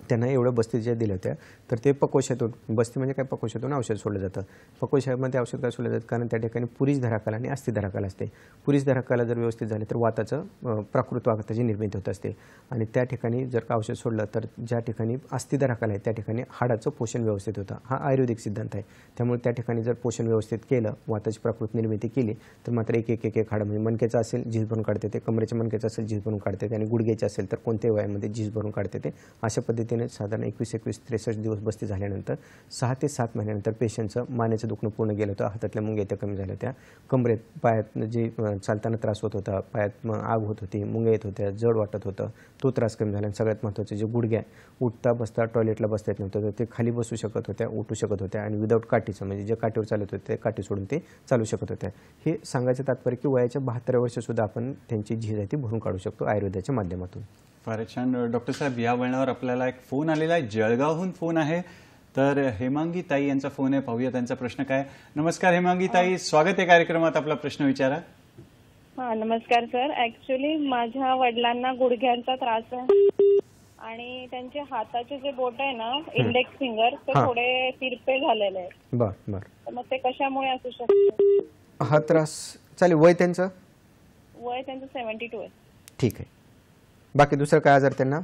त्यांना एवढं बस्ती ज्या दिल्या होत्या तर ते पकोशातून, बस्ती म्हणजे काय, पकोशातून औषध सोडलं जातं. पकोशामध्ये औषध काय सोडलं जातं, कारण त्या ठिकाणी पुरीश धराकाल आणि अस्थि धराकाल असते. पुरीश धराकाला जर व्यवस्थित झाले तर वाताचं प्राकृत वाताची निर्मिती होत असते. आणि त्या ठिकाणी जर का औषध सोडलं तर ज्या ठिकाणी अस्थि धराकाल आहे त्या ठिकाणी हाडाचं पोषण व्यवस्थित होतं. हा आयुर्वेदिक सिद्धांत आहे. त्यामुळे त्या ठिकाणी जर पोषण व्यवस्थित केलं, वाताची प्राकृत निर्मिती केली तर मात्र एक हाड, म्हणजे मणक्याचं असेल झीज भरून काढते ते, कमरेच्या मणक्याचं असेल झीज भरून काढते ते, आणि गुडघ्याचे असेल तर कोणत्याही वयामध्ये झीज भरून काढते ते. अशा पद्धतीने साधारण 21-23 दिवस बस्ती झाल्यानंतर 6 ते 7 महिन्यानंतर पेशंटचं मानेचं दुखणं पूर्ण गेलं होतं, हातातल्या मुंग्या त्या कमी झाल्या होत्या, कमरेत पायात जे चालताना त्रास होत होता, पायात आग होत होती, मुंग्या येत होत्या, जड वाटत होतं, तो त्रास कमी झाला. आणि सगळ्यात महत्त्वाचं जे गुडघ्या, उठता बसता टॉयलेटला बसता येत नव्हतं तर ते खाली बसू शकत होत्या, उठू शकत होत्या, आणि विदाऊट काठीचं, म्हणजे जे काठीवर चालत होते ते काठी सोडून ते चालू शकत होत्या. हे सांगायचं तात्पर्य की वयाच्या 72 वर्षसुद्धा आपण त्यांची झीज आहे ती भरून काढू शकतो आयुर्वेदाच्या माध्यमातून. फारच छान. डॉक्टर साहेब, या वळणावर आपल्याला एक फोन आलेला आहे, जळगावहून फोन आहे. तर हेमांगी ताई यांचा फोन आहे, पाहूया त्यांचा प्रश्न काय. नमस्कार हेमांगी ताई, स्वागत आहे कार्यक्रमात, आपला प्रश्न विचारा. हा, नमस्कार सर. ऍक्च्युली माझ्या वडिलांना गुडघ्यांचा त्रास आहे आणि त्यांचे हाताचे जे बोट आहे ना, इंडेक्स फिंगर, ते थोडे तिरपे झालेले आहेत. बर. तर मग ते कशामुळे असू शकते? हा त्रास चालेल. वय त्यांचं? वय त्यांचं 72 आहे. ठीक आहे. बाकी दुसरं काय आजार त्यांना?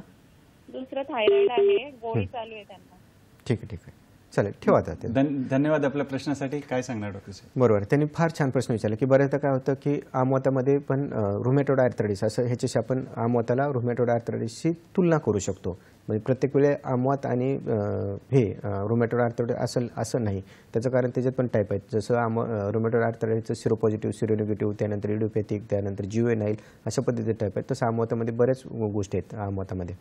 दुसरं थायरॉइड आहे, गोळी चालू आहे त्यांना. ठीक आहे. चालेल, ठेवा जाते. धन्यवाद आपल्या प्रश्नासाठी. काय सांगणार डॉक्टर साहेब? बरोबर. त्यांनी फार छान प्रश्न विचारला की बऱ्याचदा काय होतं की आमवातामध्ये पण रुमॅटॉइड आर्थरायटिस, असं ह्याच्याशी आपण आमवाताला रुमॅटॉइड आर्थरायटिसची तुलना करू शकतो. म्हणजे प्रत्येक वेळे आमवात आणि हे रुमॅटॉइड आर्थरायटिस असं नाही. त्याचं कारण त्याच्यात पण टाईप आहेत. जसं रुमॅटॉइड आर्थरायटिसचं सिरोपॉझिटिव्ह, सिरोनिगेटिव्ह, त्यानंतर इडिओपॅथिक, त्यानंतर ज्युवेनाईल, अशा पद्धतीचे टाईप आहेत. तसं आमवातामध्ये बऱ्याच गोष्टी आहेत आमवातामध्ये.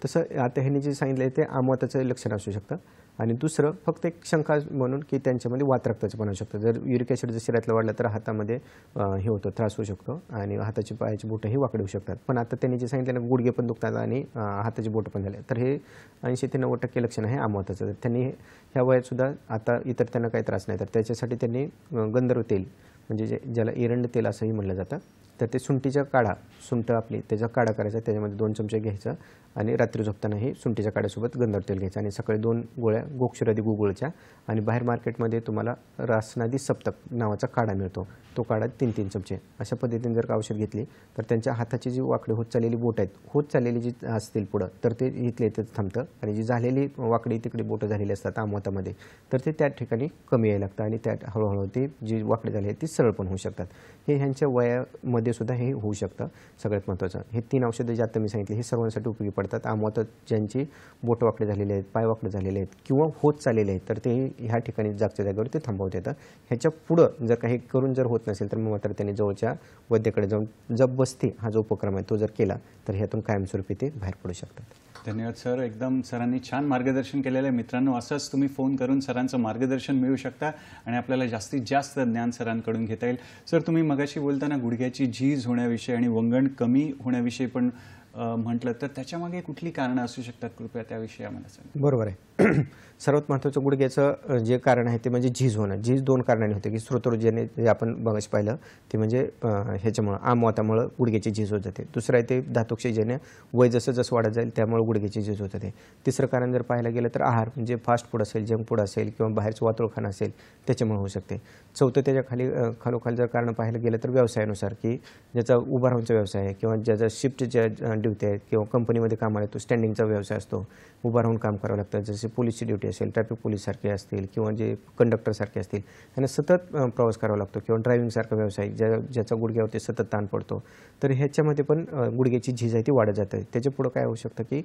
तसं आता ह्यांनी जे सांगितलं ते आमवाताचं लक्षण असू शकतं. आणि दुसरं फक्त एक शंका म्हणून की त्यांच्यामध्ये वातरक्ताचं पण होऊ शकतं. जर युरिक ॲसिड जर शरीरातलं वाढलं तर हातामध्ये हे होतं, त्रास होऊ शकतो आणि हाताची पायाची बोटंही वाकडी होऊ शकतात. पण आता त्यांनी जे सांगितलं ना, गुडघे पण दुखतात आणि हाताची बोटं पण झाले, तर हे 80 ते 90% लक्षण आहे आमवाताचं. त्यांनी ह्या वयातसुद्धा आता इतर त्यांना काही त्रास नाही, तर त्याच्यासाठी त्यांनी गंधर्व तेल, म्हणजे ज्याला एरंड तेल असंही म्हणलं जातं, तर ते सुंठीचा काढा, सुंठ आपली त्याचा काढा करायचा, त्याच्यामध्ये 2 चमचे घ्यायचा आणि रात्री झोपतानाही सुंठीच्या काढ्यासोबत गंधर्व तेल घ्यायचं आणि सकाळी 2 गोळ्या गोक्षुरादी गुगुळच्या. आणि बाहेर मार्केटमध्ये तुम्हाला रासनादी सप्तक नावाचा काढा मिळतो, तो काढा 3-3 चमचे. अशा पद्धतीने जर का औषध घेतली तर त्यांच्या हाताची जी वाकडी होत चाललेली बोट आहेत, होत चाललेली जी असतील पुढं, तर ते इथले इथे थांबतं. आणि जी झालेली वाकडी तिकडे बोटं झालेली असतात आमवातामध्ये, तर ते त्या ठिकाणी कमी यायला लागतं आणि त्या हळूहळू ती जी वाकडी झाली आहे ती सरळ पण होऊ शकतात. हे ह्यांच्या वयामध्ये सुद्धा हे होऊ शकतं. सगळ्यात महत्त्वाचं, हे 3 औषधं जे आता मी सांगितली हे सर्वांसाठी उपयोगी पडतात. आमवातात ज्यांची बोटं वाकडे झालेले आहेत, पाय वाकडे झालेले आहेत किंवा होत चाललेले आहेत, तर ते ह्या ठिकाणी जागच्या जागेवर ते थांबवता येतं. ह्याच्या पुढं जर काही करून जर होत नसेल तर मग मात्र त्यांनी जवळच्या वैद्याकडे जाऊन जबबस्ती हा जो उपक्रम आहे तो जर केला तर ह्यातून कायमस्वरूपी ते बाहेर पडू शकतात. धन्यवाद सर, एकदम सरांनी छान मार्गदर्शन केलेलं आहे. मित्रांनो, असंच तुम्ही फोन करून सरांचं मार्गदर्शन मिळू शकता आणि आपल्याला जास्तीत जास्त ज्ञान सरांकडून घेता येईल. सर, तुम्ही मगाशी बोलताना गुडघ्याची झीज होण्याविषयी आणि वंगण कमी होण्याविषयी पण म्हटलं, तर त्याच्यामागे कुठली कारणं असू शकतात, कृपया त्याविषयी आम्हाला सांगा. बरोबर आहे. सर्वात महत्त्वाचं गुडघ्याचं जे कारण आहे ते म्हणजे झीज होणं. झीज 2 कारणांनी होते की स्रोतरुजेने जे आपण मगाशी पाहिलं ते म्हणजे ह्याच्यामुळं आमवातामुळं गुडघ्याची झीज होत जाते. दुसरं आहे ते धातुक्षयजन्य, वय जसं जसं वाढत जाईल त्यामुळे गुडघ्याची झीज होत जाते. तिसरं कारण जर पाहायला गेलं तर आहार, म्हणजे फास्ट फूड असेल, जंक फूड असेल किंवा बाहेरचं वातुळ खाणं असेल, त्याच्यामुळे होऊ शकते. चौथं त्याच्या खालोखाल जर कारण पाहायला गेलं तर व्यवसायानुसार, की ज्याचा उभा राहूनचा व्यवसाय आहे किंवा ज्याचा शिफ्टच्या ड्युटी आहेत किंवा कंपनीमध्ये कामाला येतो, स्टँडिंगचा व्यवसाय असतो, उभा राहून काम करावं लागतं, जसे पोलीसची ड्युटी असेल, ट्रॅफिक पोलीससारखे असतील किंवा जे कंडक्टरसारखे असतील, त्यांना सतत प्रवास करावा लागतो किंवा ड्रायव्हिंगसारखा व्यवसाय ज्याचा गुडघ्यावरती सतत ताण पडतो, तर ह्याच्यामध्ये पण गुडघ्याची झीज आहे ती वाढत जाते. त्याच्या पुढं काय होऊ शकतं की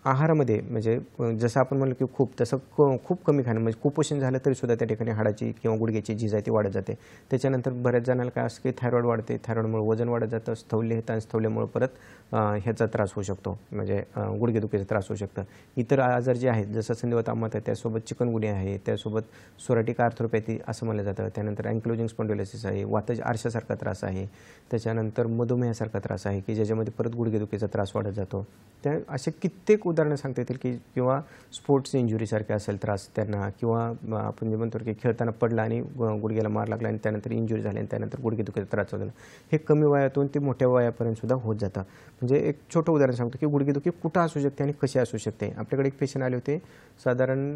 आहारामध्ये म्हणजे जसं आपण म्हणलं की खूप तसं खूप कमी खाणं म्हणजे कुपोषण झालं तरी सुद्धा त्या ठिकाणी हाडाची किंवा गुडघ्याची झीज आहे ती वाढत जाते. त्याच्यानंतर बऱ्याच जणांना काय असतं की थायरॉइड वाढते, थायरॉइडमुळे वजन वाढत जातं, स्थौल्य येतं आणि स्थौल्यामुळे परत ह्याचा त्रास होऊ शकतो म्हणजे गुडघेदुखीचा त्रास होऊ शकतं. इतर आजार जे आहेत जसं संधिवात आमत आहे त्यासोबत चिकनगुनिया आहे, त्यासोबत सोराटिक आर्थ्रोपॅथी असं म्हणलं जातं, त्यानंतर अँक्लोजिंग स्पॉन्डिलोसिस आहे, वाताच्या आरशासारखा त्रास आहे, त्याच्यानंतर मधुमेहासारखा त्रास आहे की ज्याच्यामध्ये परत गुडघेदुखीचा त्रास वाढत जातो. त्या असे कित्येक उदाहरणं सांगता येतील की किंवा स्पोर्ट्स इंजुरीसारखे असेल त्रास त्यांना किंवा आपण जे म्हणतो की खेळताना पडला आणि गुडघ्याला मार लागला आणि त्यानंतर इंजुरी झाली आणि त्यानंतर गुडघेदुखीचा त्रास होतो. हे कमी वयातून ते मोठ्या वयापर्यंत सुद्धा होत जातं. म्हणजे एक छोटं उदाहरण सांगतो की गुडघेदुखी कुठं असू शकते आणि कशी असू शकते. आपल्याकडे एक पेशंट आले होते, साधारण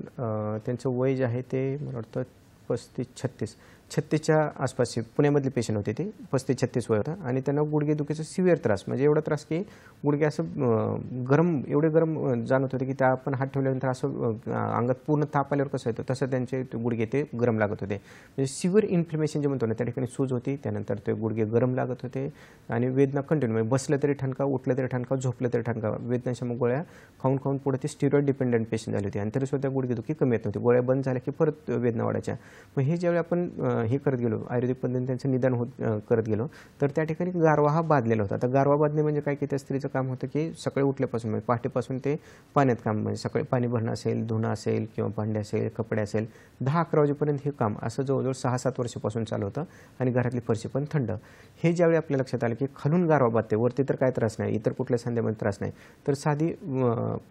त्यांचं वय जे आहे ते मला वाटतं 35-36च्या आसपासचे पुण्यामधले पेशंट होते. ते 35-36 वय होता आणि त्यांना गुडघेदुखीचा सिव्हिअर त्रास म्हणजे एवढा त्रास की गुडघे असं एवढे गरम जाणवत होते की त्या आपण हात ठेवल्यानंतर असं अंगात पूर्ण ताप आल्यावर कसं येतो तसं त्यांचे गुडघे ते गरम लागत होते. म्हणजे सिव्हिअर इन्फ्लेमेशन जे म्हणतो ना त्या ठिकाणी सूज होती, त्यानंतर ते गुडघे गरम लागत होते आणि वेदना कंटिन्यू म्हणजे बसलं तरी ठणका, उठलं तरी ठणका, झोपलं तरी ठणका, वेदनाशामक गोळ्या खाऊन पुढे ते स्टिरॉइड डिपेंडंट पेशंट झाले होते आणि तरीसुद्धा गुडघेदुखी कमी येत नव्हती. गोळ्या बंद झाल्या की परत वेदना वाढायच्या. मग हे ज्यावेळी आपण हे करत गेलो आयुर्वेदिक पद्धतीने त्यांचं निदान करत गेलो तर त्या ठिकाणी गारवा हा बांधलेला होता. आता गारवा बांधणे म्हणजे काय की त्या स्त्रीचं काम होतं की सकाळी उठल्यापासून म्हणजे पहाटेपासून ते पाण्यात काम म्हणजे सकाळी पाणी भरणं असेल, धुणं असेल किंवा भांडे असेल, कपडे असेल 10-11 वाजेपर्यंत हे काम असं जवळजवळ 6-7 वर्षापासून चालू होतं आणि घरातली फरशी पण थंड. हे ज्यावेळी आपल्या लक्षात आलं की खालून गारवा बांधते, वरती तर काय त्रास नाही, इतर कुठल्या सांध्यामध्ये त्रास नाही, तर साधी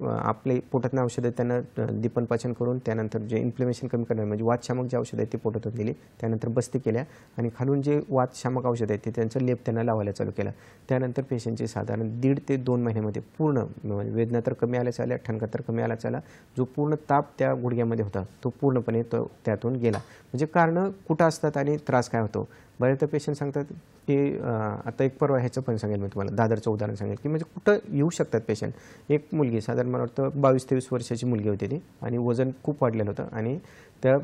आपले पोटातनं औषधं त्यांना दीपनपाचन करून त्यानंतर जे इन्फ्लेमेशन कमी करणार म्हणजे वातशामक जे औषधं आहेत ते पोटात दिली, त्यानंतर बस्ती केल्या आणि खालून जे वातशामक औषध आहेत ते त्यांचं लेप त्यांना लावायला चालू केला. त्यानंतर पेशंटची साधारण 1.5 ते 2 महिन्यामध्ये पूर्ण म्हणजे वेदना तर कमी आल्याच आल्या, ठणका तर कमी आलाच आला, जो पूर्ण ताप त्या गुडघ्यामध्ये होता तो पूर्णपणे त्यातून गेला. म्हणजे कारणं कुठं असतात आणि त्रास काय होतो. बऱ्याचदा पेशंट सांगतात की आता एक परवा ह्याचं पण सांगेल मी तुम्हाला, दादरचं उदाहरण सांगेल की म्हणजे कुठं येऊ शकतात पेशंट. एक मुलगी साधारण मला वाटतं 22-23 वर्षाची मुलगी होती ती आणि वजन खूप वाढलेलं होतं आणि त्या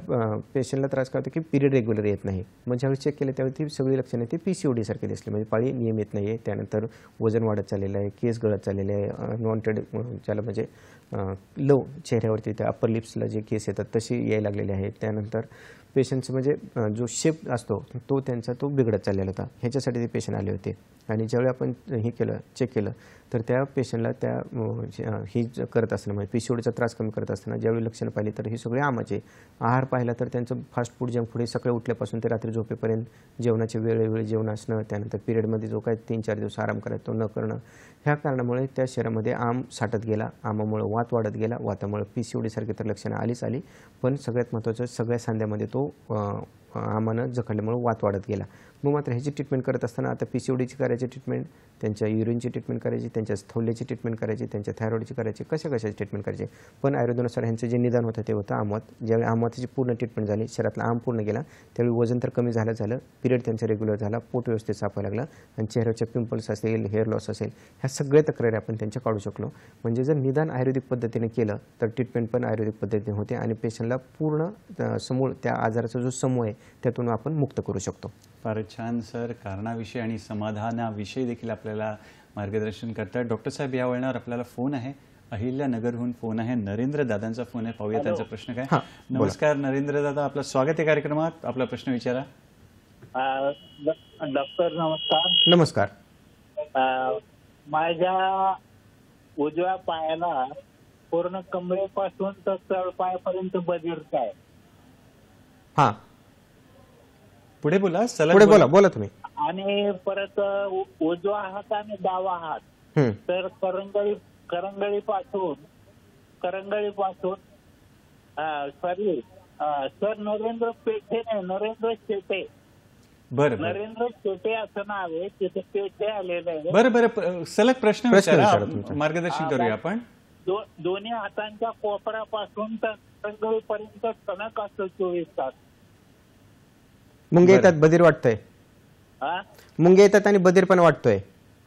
पेशंटला त्रास काय होतं की पिरियड रेग्युलर येत नाही. मग ज्यावेळी चेक केलं त्यावेळी ती सगळी लक्षणं ती PCOD सारखी दिसली म्हणजे पाळी नियमित नाही आहे, त्यानंतर वजन वाढत चाललेलं आहे, केस गळत चाललेले आहे, अनवॉन्टेड ज्याला म्हणजे लो चेहऱ्यावरती त्या अप्पर लिप्सला जे केस येतात तशी यायला लागलेले आहेत. त्यानंतर पेशंटचं म्हणजे जो शेप असतो तो त्यांचा तो बिघडत चाललेला होता. ह्याच्यासाठी ते पेशंट आले होते आणि ज्यावेळी आपण हे केलं चेक केलं तर त्या पेशंटला त्या ही करत असताना म्हणजे PCODचा त्रास कमी करत असताना ज्यावेळी लक्षणं पाहिली तर ही सगळे आमाचे. आहार पाहिला तर त्यांचं फास्ट फूड जंक फूड हे सकाळी उठल्यापासून ते रात्री झोपेपर्यंत जेवणाचे वेळोवेळी जेवण असणं, त्यानंतर पिरियडमध्ये जो काय 3-4 दिवस आराम करायचा तो न करणं, ह्या कारणामुळे त्या शरीरामध्ये आम साठत गेला, आमामुळे वात वाढत गेला, वातामुळे PCOD सारखी तर लक्षणं आलीच आली, पण सगळ्यात महत्त्वाचं सगळ्या सांध्यामध्ये तो आमानं जखडल्यामुळे वात वाढत गेला. मग मात्र ह्याची ट्रीटमेंट करत असताना आता PCODची करायची ट्रीटमेंट, त्यांच्या युरिनची ट्रीटमेंट करायची, त्यांच्या स्थौल्याची ट्रीटमेंट करायची, त्यांच्या थायरॉइडची करायची, कशाची ट्रीटमेंट करायची. पण आयुर्वेदानुसार ह्यांचं जे निदान होतं ते होतं आमवात. ज्यावेळी आमवातीची पूर्ण ट्रीटमेंट झाली, शरीरातला आम पूर्ण गेला, त्यावेळी वजन तर कमी झालं, पिरियड त्यांचा रेग्युलर झाला, पोट व्यवस्थित साफायला लागला आणि चेहऱ्याचे पिंपल्स असेल, हेअर लॉस असेल, ह्या सगळ्या तक्रारी आपण त्यांच्या काढू शकलो. म्हणजे जर निदान आयुर्वेदिक पद्धतीने केलं तर ट्रीटमेंट पण आयुर्वेदिक पद्धतीने होते आणि पेशंटला पूर्ण समूळ त्या आजाराचा जो समूह आहे त्यातून आपण मुक्त करू शकतो. फारच छान सर. कारणाविषयी आणि समाधानाविषयी देखील आपल्याला मार्गदर्शन करतात. डॉक्टर साहेब या वळणावर आपल्याला फोन आहे, अहिल्यानगरहून फोन आहे, नरेंद्र दादांचा फोन आहे, पाहूया त्यांचा प्रश्न काय. नमस्कार नरेंद्र दादा, आपलं स्वागत आहे कार्यक्रमात. आपला प्रश्न विचारा. डॉक्टर नमस्कार. नमस्कार. माझ्या उजव्या पायाला पूर्ण कमरेपासून तर तळपायापर्यंत बदिरत आहे. हा पुढे बोला, पुढे बोला तुम्ही. आणि परत उजवा हात आणि डावा हात तर करंगळीपासून सॉरी सर नरेंद्र पेठे नाही, नरेंद्र शेटे. बरं नरेंद्र शेटे असं नाव आहे, तिथे पेठे आलेलं आहे. बरं सलग प्रश्न विचारा, मार्गदर्शन करूया आपण. दोन्ही हातांच्या कोपऱ्यापासून तर करंगळीपर्यंत टणक असतो 24 तास. मुंगे येतात, बधीर वाटतंय. मुंगे येतात आणि बधीर पण वाटतोय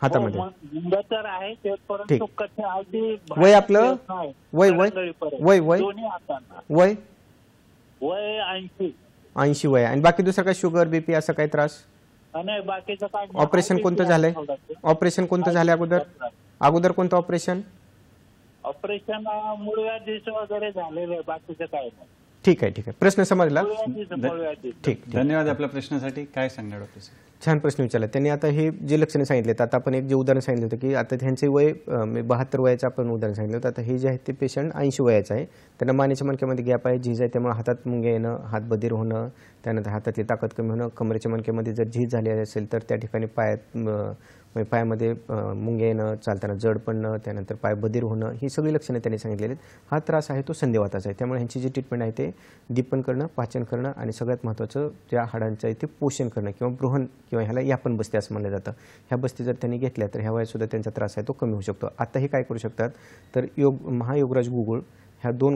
हातामध्ये. मुंग तर आहे ते, परंतु कसे अगदी वय आपलं वय दोन्ही हातांना वय 80 वय. आणि बाकी दुसरं काय शुगर बीपी असं काही त्रास नाही? बाकीचं काय? ऑपरेशन कोणतं झालंय? ऑपरेशन कोणतं झालंय अगोदर कोणतं ऑपरेशन? ऑपरेशन मूळव्याधीचं वगैरे झालेलं आहे, बाकीचं काय नाही. ठीक आहे प्रश्न समजला. मूळव्याधीचं. ठीक धन्यवाद आपल्या प्रश्नासाठी. काय सांगणार डॉक्टर साहेब? छान प्रश्न विचारला त्यांनी. आता हे जे लक्षणे सांगितले, आता आपण एक जे उदाहरण सांगितलं होतं की आता त्यांचे वय 72 वयाचं आपण उदाहरण सांगितलं होतं. आता हे जे आहे ते पेशंट 80 वयाचं आहे. त्यांना मानेच्या मणक्यामध्ये गॅप आहे, झीज आहे, त्यामुळे हातात मुंग्या येणं, हात बधीर होणं, त्यानंतर हातातली ताकद कमी होणं, कमरेच्या मणक्यामध्ये जर झीज झाली असेल तर त्या ठिकाणी पायामध्ये मुंग्या येणं, चालताना जड पडणं, त्यानंतर पाय बधीर होणं, ही सगळी लक्षणं त्यांनी सांगितलेली आहेत. हा त्रास आहे तो संधिवाताचा आहे. त्यामुळे ह्यांची जी ट्रीटमेंट आहे ते दीपन करणं, पाचन करणं आणि सगळ्यात महत्त्वाचं ज्या हाडांचं आहे ते पोषण करणं किंवा बृहण किंवा ह्याला यापन बस्ती असं म्हणलं जातं. ह्या बस्ती जर त्यांनी घेतल्या तर ह्या वयात सुद्धा त्यांचा त्रास आहे तो कमी होऊ शकतो. आता हे काय करू शकतात तर महायोगराज गुगुळ ह्या 2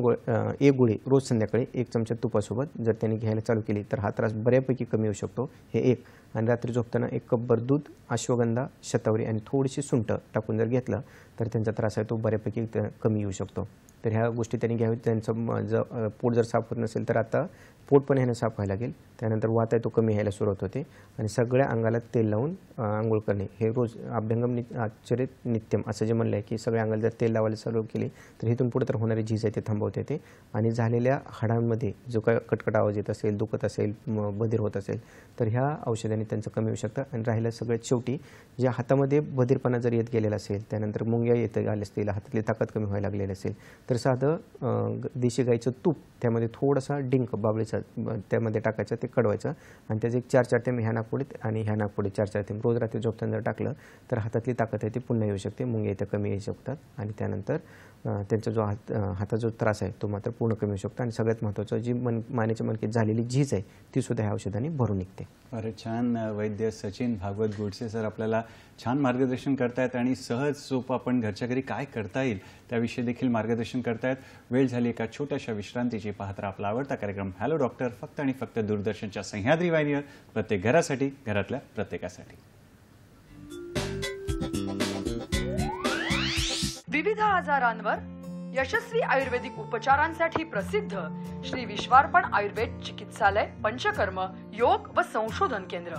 एक गोळी रोज संध्याकाळी 1 चमचा तुपासोबत जर त्यांनी घ्यायला चालू केली तर हा त्रास बऱ्यापैकी कमी होऊ शकतो. हे एक. आणि रात्री झोपताना 1 कपभर दूध, अश्वगंधा, शतावरी आणि थोडीशी सुंठ टाकून जर घेतलं तर त्यांचा त्रास आहे तो बऱ्यापैकी कमी येऊ शकतो. तर ह्या गोष्टी त्यांनी घ्याव्यात. त्यांचं पोट जर साफ होत नसेल तर आता पोट पण ह्यानं साफ व्हायला लागेल. त्यानंतर वात आहे तो कमी यायला सुरुवात होते आणि सगळ्या अंगाला तेल लावून आंघोळ करणे हे रोज अभ्यंगम आचरित नित्यम असं जे म्हणलं आहे की सगळ्या अंगाला जर तेल लावायला चालू केली तर इथून पुढे तर होणारी झीज आहे ते थांबवता येते. आणि झालेल्या हाडांमध्ये जो काय कटकट आवाज येत असेल, दुखत असेल, बधीर होत असेल तर ह्या औषधाने त्यांचं कमी होऊ शकतं. आणि राहिलं सगळ्यात शेवटी जे हातामध्ये बधीरपणा जर येत गेलेला असेल, त्यानंतर मुंग्या येत आल्या असतील, हातातली ताकद कमी व्हायला लागलेली असेल तर साधं देशी गाईचं तूप त्यामध्ये थोडासा डिंक बाबळीचा त्यामध्ये टाकायचं, ते कडवायचं आणि त्याचे 4-4 थेंब ह्या नागपुडीत आणि ह्या नागपुडीत 4-4 थेंब रोज रात्री झोपताना जर टाकलं तर हातातली ताकद आहे ती पुन्हा येऊ शकते, मुंग्या इथं कमी येऊ शकतात आणि त्यानंतर त्यांचा जो हाताचा जो त्रास आहे तो मात्र पूर्ण कमी होऊ शकतो. आणि सगळ्यात महत्त्वाचं जी मानेच्या मणकेत झालेली झीज आहे ती सुद्धा ह्या औषधाने भरून निघते. अरे छान. वैद्य सचिन भागवत गोडसे सर आपल्याला छान मार्गदर्शन करतायत आणि सहज सोपं आपण घरच्या घरी काय करता येईल त्याविषयी देखील मार्गदर्शन करतायत. वेळ झाली एका छोट्याशा विश्रांतीची. पाहत राहा आपला आवडता कार्यक्रम हॅलो डॉक्टर, फक्त आणि फक्त दूरदर्शनच्या सह्याद्री वाहिनीवर, प्रत्येक घरासाठी, घरातल्या प्रत्येकासाठी. विविध आजारांवर यशस्वी आयुर्वेदिक उपचारांसाठी प्रसिद्ध श्री विश्वार्पण आयुर्वेद चिकित्सालय, पंचकर्म, योग व संशोधन केंद्र.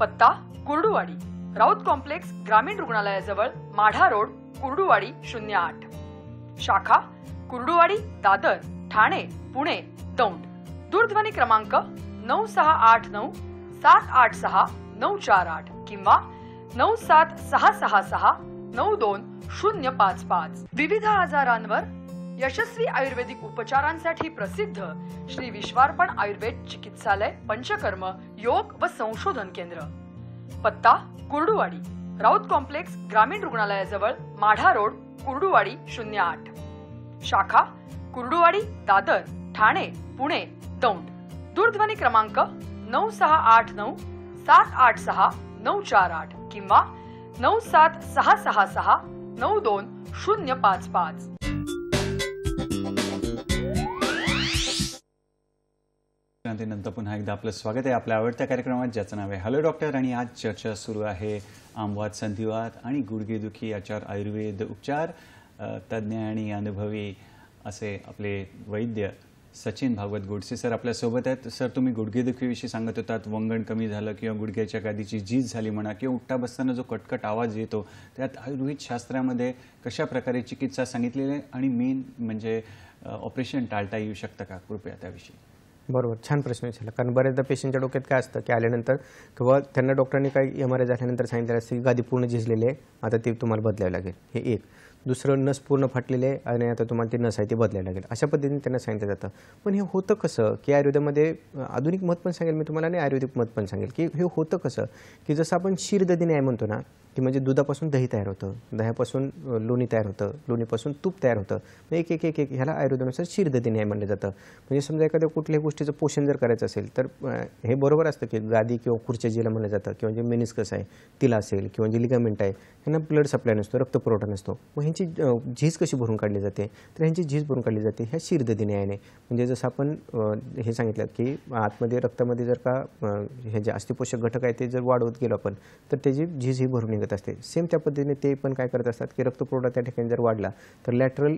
पत्ता कुर्डुवाडी, राऊत कॉम्प्लेक्स, ग्रामीण रुग्णालयाजवळ, माढा रोड, कुर्डुवाडी 08. शाखा कुर्डुवाडी, दादर, ठाणे, पुणे, दौंड. दूरध्वनी क्रमांक 9689 786 948 किंवा 97666 92 विविध आजारांवर यशस्वी आयुर्वेदिक उपचारांसाठी प्रसिद्ध श्री विश्वार्पण आयुर्वेद चिकित्सालय, पंचकर्म, योग व संशोधन केंद्र. पत्ता कुर्डुवाडी, राऊत कॉम्प्लेक्स, ग्रामीण रुग्णालयाजवळ, माढा रोड, कुर्डुवाडी 08. शाखा कुर्डुवाडी, दादर, ठाणे, पुणे, दौंड. दूरध्वनी क्रमांक 9689 786 948 किंवा 97666 92 नंतर पुन्हा एकदा आपलं स्वागत आहे आपल्या आवडत्या कार्यक्रमात ज्याचं नाव आहे हॅलो डॉक्टर. आणि आज चर्चा सुरू आहे आमवात, संधिवात आणि गुडघेदुखी याच्यावर आयुर्वेद उपचार. तज्ज्ञ आणि अनुभवी असे आपले वैद्य सचिन भागवत गोडसे सर आपल्यासोबत आहेत. सर, तुम्ही गुडघेदुखीविषयी सांगत होतात. वंगण कमी झालं किंवा गुडघ्याच्या गादीची झीज झाली म्हणा किंवा उठता बसताना जो कटकट आवाज येतो, त्यात आयुर्वेद शास्त्रामध्ये कशा प्रकारे चिकित्सा सांगितलेली आहे आणि मेन म्हणजे ऑपरेशन टाळता येऊ शकतं का? कृपया त्याविषयी. बरोबर, छान प्रश्न विचारला. कारण बऱ्याचदा पेशंटच्या डोक्यात काय असतं की आल्यानंतर किंवा त्यांना डॉक्टरांनी काही MRI झाल्यानंतर सांगितलं असतं की गादी पूर्ण झिजलेली आहे, आता ती तुम्हाला बदलावी लागेल. हे एक. दुसरं, नस पूर्ण फाटलेले आहे आणि आता तुम्हाला ती नस आहे ती बदलायला लागेल, अशा पद्धतीने त्यांना सांगितलं जातं. पण हे होतं कसं की आयुर्वेदामध्ये आधुनिक मत पण सांगेल मी तुम्हाला आणि आयुर्वेदिक मत पण सांगेल की हे होतं कसं की जसं आपण शीरदधी न्याय म्हणतो ना, की म्हणजे दुधापासून दही तयार होतं, दह्यापासून लोणी तयार होतं, लोणीपासून तूप तयार होतं. एक एक एक एक ह्याला आयुर्वेदानुसार शीरदधी न्याय म्हणलं जातं. म्हणजे समजा एखाद्या कुठल्याही गोष्टीचं पोषण जर करायचं असेल तर हे बरोबर असतं की गादी किंवा खुर्च्या जिला म्हणलं जातं किंवा जे मेनिस्कस आहे तिला असेल किंवा जे लिगामेंट आहे ह्यांना ब्लड सप्लाय नसतो, रक्तपुरवठा नसतो. मग ह्यांची झीज कशी भरून काढली जाते? तर ह्यांची झीज भरून काढली जाते ह्या शीरदधी न्यायाने. म्हणजे जसं आपण हे सांगितलं की आतमध्ये रक्तामध्ये जर का हे जे अस्थिपोषक घटक आहे ते जर वाढवत गेलो आपण तर त्याची झीज ही भरून निघत असते. सेम त्या पद्धतीने ते पण काय करत असतात की रक्तपुरवठा त्या ठिकाणी जर वाढला तर लॅटरल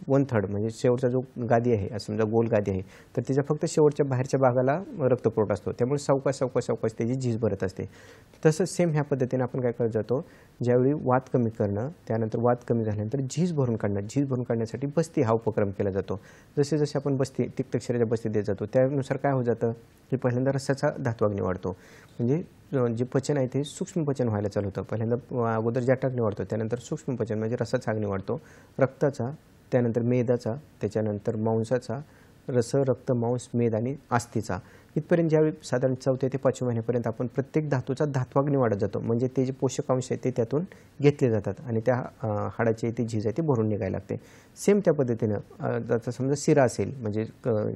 1/3 म्हणजे शेवटचा जो गादी आहे, समजा गोल गादी आहे, तर त्याच्या फक्त शेवटच्या बाहेरच्या भागाला रक्तपुरवठा असतो. त्यामुळे सावकाश सावकाश सावकाश त्याची झीज भरत असते. तसंच सेम ह्या पद्धतीने आपण काय करत जातो, ज्यावेळी वात कमी करणं, त्यानंतर वात कमी झाल्यानंतर झीज भरून काढण्यासाठी बस्ती हा उपक्रम केला जातो. जसे जसे आपण बस्ती तिक्तक्षराच्या बस्ती देत जातो त्यानुसार काय होत जातं की पहिल्यांदा रसाचा धातुअग्नी वाढतो. म्हणजे जे पचन आहे ते सूक्ष्म पचन व्हायला चालू होतं. पहिल्यांदा अगोदर जठराग्नी वाढतो, त्यानंतर सूक्ष्म पचन म्हणजे रसाचा अग्नी वाढतो, रक्ताचा, त्यानंतर मेदाचा, त्याच्यानंतर मांसाचा, रस, रक्त, मांस, मेद आणि अस्थिचा. इथपर्यंत ज्यावेळी साधारण 4थ्या ते 5व्या महिन्यापर्यंत आपण प्रत्येक धातूचा धात्वाग्नी वाढत जातो. म्हणजे ते जे पोषक अंश आहे ते त्यातून घेतले जातात आणि त्या हाडाची ती झीज आहे ती भरून निघायला लागते. सेम त्या पद्धतीनं जर समजा शिरा असेल, म्हणजे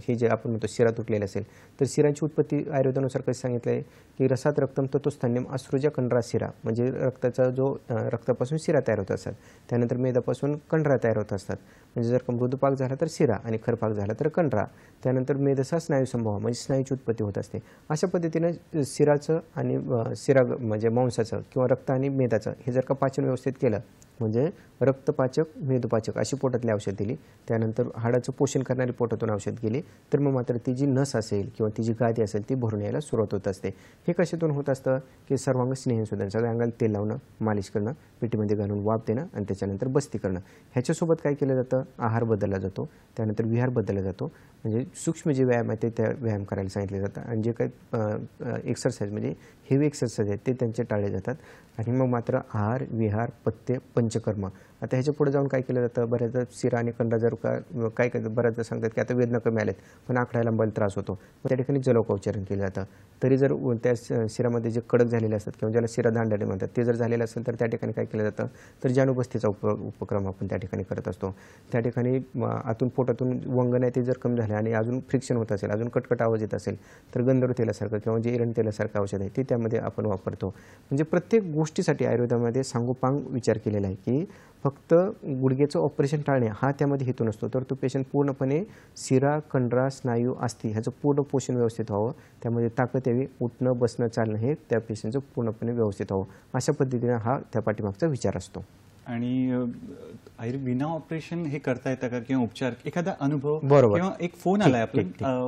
हे जे आपण म्हणतो शिरा तुटलेला असेल, तर शिरांची उत्पत्ती आयुर्वेदानुसार कसं सांगितलं आहे की रसात रक्तम तत्वस्थान्यम अश्रुजा कंडरा शिरा, म्हणजे रक्ताचा जो रक्तापासून शिरा तयार होत असतात, त्यानंतर मेदापासून कंडरा तयार होत असतात. म्हणजे जर का मृदुपाक झाला तर शिरा आणि खरपाक झाला तर कंडरा, त्यानंतर मेदसा स्नायू संभव म्हणजे स्नायूची उत्पत्ती होत असते. अशा पद्धतीनं शिराचं आणि शिरा म्हणजे मांसाचं किंवा रक्त आणि मेदाचं हे जर का पाचन व्यवस्थित केलं, म्हणजे रक्तपाचक, मेदपाचक अशी पोटातली औषध दिली, त्यानंतर हाडाचं पोषण करणारी पोटातून औषध गेली, तर मग मात्र ती जी नस असेल किंवा ती जी गादी असेल ती भरून यायला सुरुवात होत असते. हे कशातून होत असतं की सर्वांग स्नेहसुद्धा, सगळ्या अंगाला तेल लावणं, मालिश करणं, पेटीमध्ये घालून वाफ देणं आणि त्याच्यानंतर बस्ती करणं. ह्याच्यासोबत काय केलं जातं, आहार बदलला जातो, त्यानंतर विहार बदलला जातो. म्हणजे सूक्ष्म जे व्यायाम आहे ते त्या व्यायाम करायला सांगितले जातात आणि जे काही एक्सरसाइज म्हणजे हेवी एक्सरसाइज आहेत ते त्यांचे टाळले जातात. आणि मग मात्र आहार, विहार, पथ्य, पंचकर्म. आता ह्याच्या पुढे जाऊन काय केलं जातं, बऱ्याचदा शिरा आणि कंडा जर काय बऱ्याचदा सांगतात की आता वेदना कमी आल्यात पण आकडा लांबायला त्रास होतो, मग त्या ठिकाणी जलोपचारण केलं जातं. तरी जर त्या शिरामध्ये जे कडक झालेले असतात किंवा ज्याला शिरा दांडाने म्हणतात ते जर झालेलं असेल तर त्या ठिकाणी काय केलं जातं, तर जानुबस्तीचा उपक्रम आपण त्या ठिकाणी करत असतो. त्या ठिकाणी आतून पोटातून वंगण आहे ते जर कमी झाले आणि अजून फ्रिक्शन होत असेल, अजून कटकट आवाज येत असेल, तर गंधर्व तेलासारखं किंवा जे एरण तेलासारखं औषध आहे ते त्यामध्ये आपण वापरतो. म्हणजे प्रत्येक गोष्टीसाठी आयुर्वेदामध्ये सांगोपांग विचार केलेला आहे की फक्त गुडघ्याचं ऑपरेशन टाळणे हा त्यामध्ये हेतू नसतो, तर तो पेशंट पूर्णपणे शिरा, कंडरा, स्नायू, अस्थी ह्याचं पूर्ण पोषण व्यवस्थित व्हावं, त्यामध्ये ताकद यावी, उठणं, बसणं, चालणं हे त्या पेशंटचं पूर्णपणे व्यवस्थित व्हावं, अशा पद्धतीने हा त्या पाठीमागचा विचार असतो. आणि विना ऑपरेशन हे करता येतं का किंवा उपचार, एखादा अनुभव? बरोबर. किंवा एक फोन आलाय आपला,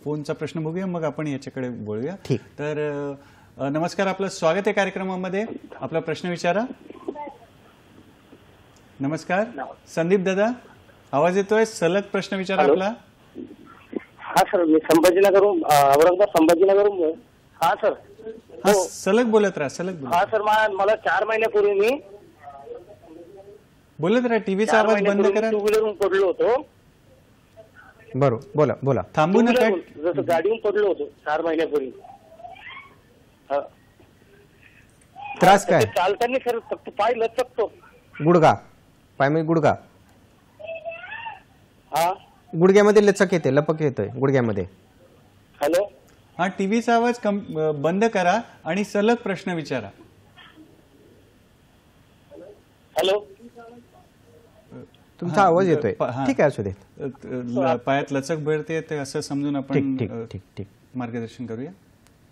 फोनचा प्रश्न बघूया मग आपण याच्याकडे बोलूया. ठीक. तर नमस्कार, आपलं स्वागत आहे कार्यक्रमामध्ये. आपला प्रश्न विचारा. नमस्कार संदीप दादा, आवाज येतोय, सलग प्रश्न विचारा आपला. हा सर, मी संभाजीनगरहून, औरंगाबाद संभाजीनगरहून. हा सर. हा, सलग बोलत राहा, सलग बोला. हा सर, मला 4 महिन्यापूर्वी मी बोलत राहा, टीव्हीचा आवाज बंद करा. 2 व्हीलरहून पडलो होतो. बरोबर, बोला. थांबू नका. जसं गाडीहून पडलो होतो 4 महिन्यापूर्वी. त्रास काय? चालताना सर फक्त पाय लचकतो. गुडघा, पायमध्ये गुडघा, हा गुडघ्यामध्ये लचक येते, लपक येतोय गुडघ्यामध्ये. हॅलो. हा, टीव्हीचा आवाज बंद करा आणि सलग प्रश्न विचारा. हॅलो. तुमचा आवाज येतोय. हा. ठीक आहे, असू दे. पायात लचक भरते ते असं समजून ठीक आपण ठीक ठीक ठीक मार्गदर्शन करूया.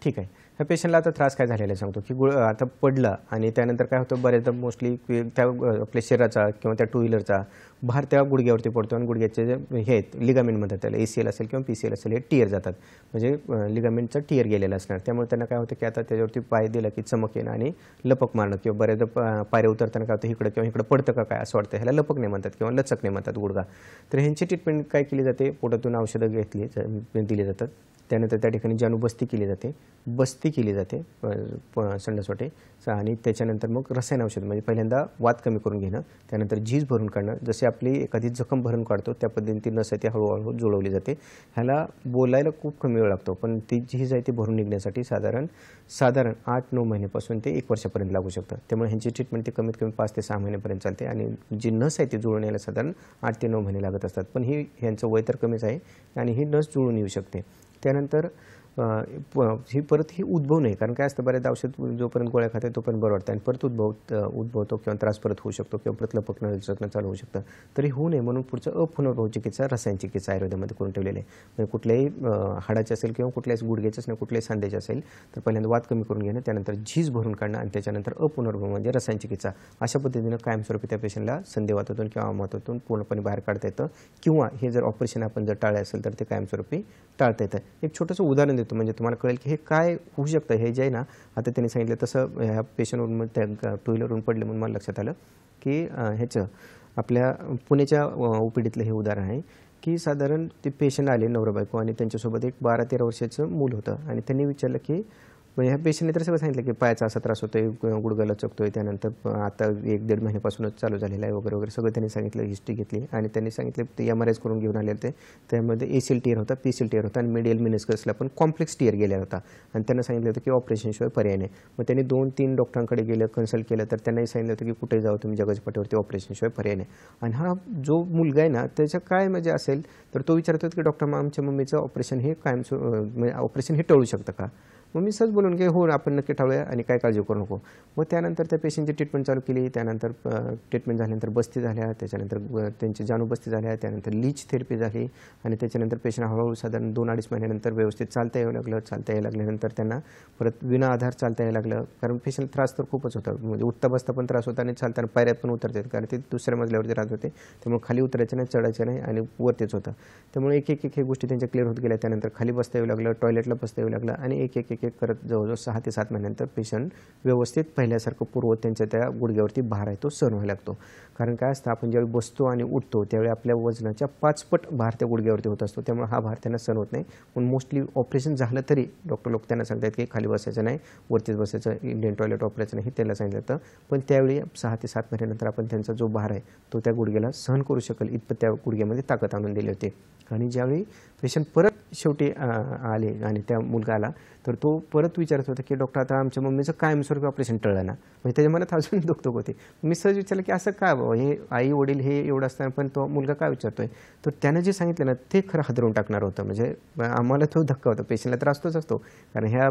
ठीक आहे. ह्या पेशंटला आता त्रास काय झालेला आहे सांगतो की आता पडलं आणि त्यानंतर काय होतं, बऱ्याचदा मोस्टली त्या आपल्या शरीराचा किंवा त्या 2 व्हीलरचा भार त्या गुडघ्यावरती पडतो आणि गुडघ्याचे जे हे आहेत लिगामेंट म्हणतात त्याला, ACL असेल किंवा PCL असेल, हे टियर जातात, म्हणजे लिगामेंटचा टियर गेलेला असणार. त्यामुळे त्यांना काय होतं की आता त्याच्यावरती पाय दिला की चमक येणं आणि लपक मारणं, किंवा बऱ्याचदा पायऱ्या उतरताना काय होतं इकडं किंवा इकडं पडतं का काय असं वाटतं, ह्याला लपक नाही म्हणतात किंवा लचक नाही म्हणतात गुडघा. तर ह्यांची ट्रीटमेंट काय केली जाते, पोटातून औषधं दिली जातात, त्यानंतर त्या ठिकाणी जानुबस्ती केली जाते, बस्ती केली जाते संडासवाटे, आणि त्याच्यानंतर मग रसायन औषध म्हणजे पहिल्यांदा वात कमी करून घेणं, त्यानंतर झीज भरून काढणं, जसे आपली एखादी जखम भरून काढतो त्या पद्धतीने ती नस आहे ती हळूहळू जुळवली जाते. ह्याला बोलायला खूप कमी वेळ लागतो, पण ती झीज आहे ती भरून निघण्यासाठी साधारण 8-9 महिन्यापासून ते 1 वर्षापर्यंत लागू शकतं. त्यामुळे ह्यांची ट्रीटमेंट ती कमीत कमी 5 ते 6 महिन्यापर्यंत चालते आणि जी नस आहे ती जुळून यायला साधारण 8 ते 9 महिने लागत असतात. पण ह्यांचं वय तर कमीच आहे आणि ही नस जुळून येऊ शकते. त्यानंतर ही परत उद्भव नाही, कारण काय असतं बऱ्याचदा औषध जोपर्यंत गोळ्या खाते तोपर्यंत बरं वाटतं आणि परत उद्भवतो किंवा त्रास परत होऊ शकतो किंवा परत लपकणं लचकणं चालू होऊ शकतं. तरी होऊ नये म्हणून पुढचं अपुनर्भव चिकित्सा, रसायन चिकित्सा आयुर्वेदामध्ये करून ठेवलेली आहे. म्हणजे कुठल्याही हाडाचे असेल किंवा कुठल्याही गुडघ्याचे नाही, कुठल्याही सांध्याचे असेल तर पहिल्यांदा वात कमी करून घेणं, त्यानंतर झीज भरून काढणं आणि त्याच्यानंतर अपुनर्भव म्हणजे रसायन चिकित्सा. अशा पद्धतीनं कायमस्वरूपी त्या पेशंटला संधिवातातून किंवा आमावातातून पूर्णपणे बाहेर काढता येतं, किंवा हे जर ऑपरेशन आपण जर टाळले असेल तर ते कायमस्वरूपी टाळता येतं. एक छोटंसं उदाहरण देतो म्हणजे तुम्हाला कळेल की हे काय होऊ शकतं. हे जे आहे ना, आता त्यांनी सांगितलं तसं ह्या पेशंटवरून त्या 2 व्हीलरवरून पडले म्हणून मला लक्षात आलं. की ह्याचं आपल्या पुण्याच्या OPDतलं हे उदाहरण आहे की साधारण ते पेशंट आले नवरा बायको आणि त्यांच्यासोबत एक 12-13 वर्षाचं मूल होतं आणि त्यांनी विचारलं की ह्या पेशंटने तर सगळं सांगितलं की पायाचा असा त्रास होतोय, गुडघा लचकतोय, त्यानंतर आता 1-1.5 महिन्यापासूनच चालू झालेला आहे वगैरे वगैरे सगळं त्यांनी सांगितलं, हिस्ट्री घेतली आणि त्यांनी सांगितलं ते MRI करून घेऊन आले होते. त्यामध्ये ACL टिअर होता, PCL टिअर होता आणि मिडियल मेनिस्कसला पण कॉम्प्लेक्स टिअर गेलेला होता आणि त्यांना सांगितलं होतं की ऑपरेशनशिवाय पर्याय नाही. मग त्यांनी 2-3 डॉक्टरांकडे गेलं, कन्सल्ट केलं तर त्यांनाही सांगितलं होतं की कुठे जाऊ तुम्ही, जगाच्या पाठीवरती ऑपरेशनशिवाय पर्याय नाही. आणि हा जो मुलगा आहे ना त्याचं काय म्हणजे असेल तर तो विचारत होता की डॉक्टर मग आमच्या मम्मीचं ऑपरेशन हे ऑपरेशन हे टळू शकतं का. मग मी सहज बोलून की हो आपण नक्की टाळूया आणि काय काळजी करू नको. मग त्यानंतर त्या पेशंटची ट्रीटमेंट चालू केली. त्यानंतर ट्रीटमेंट झाल्यानंतर बस्ती झाल्या, त्याच्यानंतर त्यांची जानू बस्ती झाल्या, त्यानंतर लीच थेरपी झाली आणि त्याच्यानंतर पेशंट हळूहळू साधारण 2-2.5 महिन्यानंतर व्यवस्थित चालता यावं लागलं. चालता यायला लागल्यानंतर त्यांना परत विना आधार चालता यायला लागलं, कारण पेशंट त्रास तर खूपच होता, म्हणजे उठता बसता पण त्रास होता आणि चालताना पायऱ्यात पण उतरतात, कारण ते दुसऱ्या मजल्यावरती राहत होते, त्यामुळे खाली उतरायचं नाही, चढायचं नाही आणि वरतीच होतं. त्यामुळे एक एक एक गोष्टी त्यांच्या क्लिअर होत गेल्या. त्यानंतर खाली बसता येऊ लागलं, टॉयलेटला बसता येऊ लागलं आणि एक एक एक एक करत जवळजवळ 6 ते 7 महिन्यानंतर पेशंट व्यवस्थित पहिल्यासारखं पूर्वत त्यांच्या त्या गुडघ्यावरती भार आहे तो सहन व्हायला लागतो. कारण काय असतं, आपण ज्यावेळी बसतो आणि उठतो त्यावेळी आपल्या वजनाच्या 5 पट भार त्या गुडघ्यावरती होत असतो, त्यामुळे हा भार त्यांना सहन होत नाही. पण मोस्टली ऑपरेशन झालं तरी डॉक्टर लोक त्यांना सांगतात की खाली बसायचं नाही, वरतीच बसायचं, इंडियन टॉयलेट वापरायचं नाही, त्यांना सांगितलं जातं. पण त्यावेळी 6 ते 7 महिन्यानंतर आपण त्यांचा जो भार आहे तो त्या गुडघ्याला सहन करू शकेल इतपत त्या गुडघ्यामध्ये ताकद आणून दिली होती. आणि ज्यावेळी पेशंट परत शेवटी आले आणि त्या मुलगा आला तर तो परत विचारत होता की डॉक्टर आता आमच्या मम्मीचं कायमस्वरूपी ऑपरेशन टळलं ना. म्हणजे त्याच्या मनात अजून दुखतो होते. मी सहज विचारलं की असं काय बाबा, हे आई वडील हे एवढं असताना पण तो मुलगा काय विचारतोय. तर त्यानं जे सांगितलं ना ते खरं हादरवून टाकणार होतं. म्हणजे आम्हाला तो धक्का होता, पेशंटला तर असतोच असतो, कारण ह्या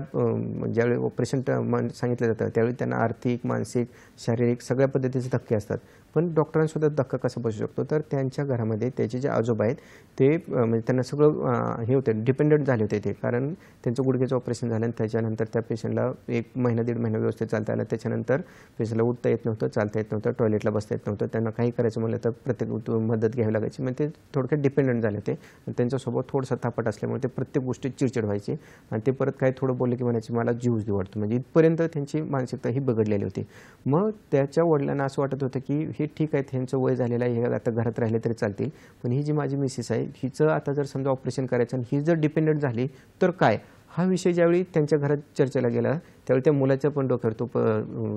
ज्यावेळी ऑपरेशन सांगितलं जातं त्यावेळी त्यांना आर्थिक, मानसिक, शारीरिक सगळ्या पद्धतीचे धक्के असतात. पण डॉक्टरांसुद्धा धक्का कसा बसू शकतो, तर त्यांच्या घरामध्ये त्याचे जे आजोबा आहेत ते म्हणजे त्यांना सगळं हे होते, डिपेंडंट झाले होते ते, कारण त्यांचं गुडघ्याचं ऑपरेशन झालं आणि त्याच्यानंतर त्या पेशंटला 1 महिना 1.5 महिना व्यवस्थित चालता आलं. त्याच्यानंतर पेशंटला उठता येत नव्हतं, चालता येत नव्हतं, टॉयलेटला बसता येत नव्हतं, त्यांना काही करायचं म्हणलं तर प्रत्येक मदत घ्यावी लागायची. म्हणजे ते थोडक्यात डिपेंडंट झाले होते. त्यांच्यासोबत थोडंसं तापट असल्यामुळे ते प्रत्येक गोष्टीत चिडचिड व्हायची आणि ते परत काही थोडं बोलले की म्हणायचे मला जीवच देऊ वाटतो. म्हणजे इथपर्यंत त्यांची मानसिकता ही बिघडलेली होती. मग त्याच्या वडिलांना असं वाटत होतं की हे ठीक आहे, त्यांचं वय झालेलं आहे, हे आता घरात राहिले तरी चालतील, पण ही जी माझी मिसेस आहे हिचं आता जर समजा ऑपरेशन करायचं आणि ही जर डिपेंडंट झाली तर काय. हा विषय ज्यावेळी त्यांच्या घरात चर्चेला गेला त्यावेळी त्या मुलाच्या पण डोक्यावर तो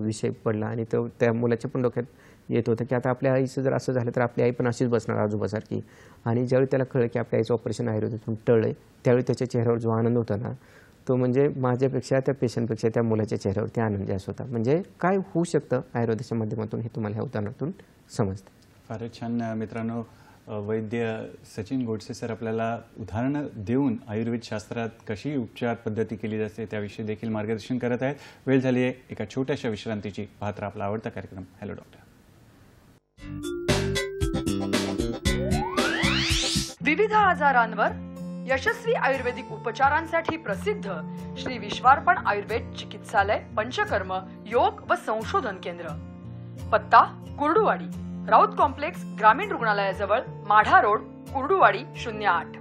विषय पडला आणि तो त्या मुलाच्या पण डोक्यात येत होतं की आता आपल्या आईचं जर असं झालं तर आपली आई पण अशीच बसणार आजोबासारखी. आणि ज्यावेळी त्याला कळलं की आपल्या आईचं ऑपरेशन आयुर्वेदातून टळलंय त्यावेळी त्याच्या चेहऱ्यावर जो आनंद होता ना तो म्हणजे माझ्यापेक्षा त्या पेशंटपेक्षा त्या मुलाच्या चेहऱ्यावरती आनंद जास्त होता. म्हणजे काय होऊ शकतं आयुर्वेदाच्या माध्यमातून हे तुम्हाला ह्या उदाहरणातून समजतं. फारच छान मित्रांनो, वैद्य सचिन गोडसे सर आपल्याला उदाहरणं देऊन आयुर्वेद शास्त्रात कशी उपचार पद्धती केली जाते त्याविषयी देखील मार्गदर्शन करत आहेत. वेळ झाली आहे एका छोट्याशा विश्रांतीची. पाहत राहा आपला आवडता कार्यक्रम हॅलो डॉक्टर. विविध आजारांवर यशस्वी आयुर्वेदिक उपचारांसाठी प्रसिद्ध श्री विश्वार्पण आयुर्वेद चिकित्सालय पंचकर्म योग व संशोधन केंद्र. पत्ता कुर्डुवाडी, राऊत कॉम्प्लेक्स, ग्रामीण रुग्णालयाजवळ, माढा रोड, कुर्डुवाडी 08.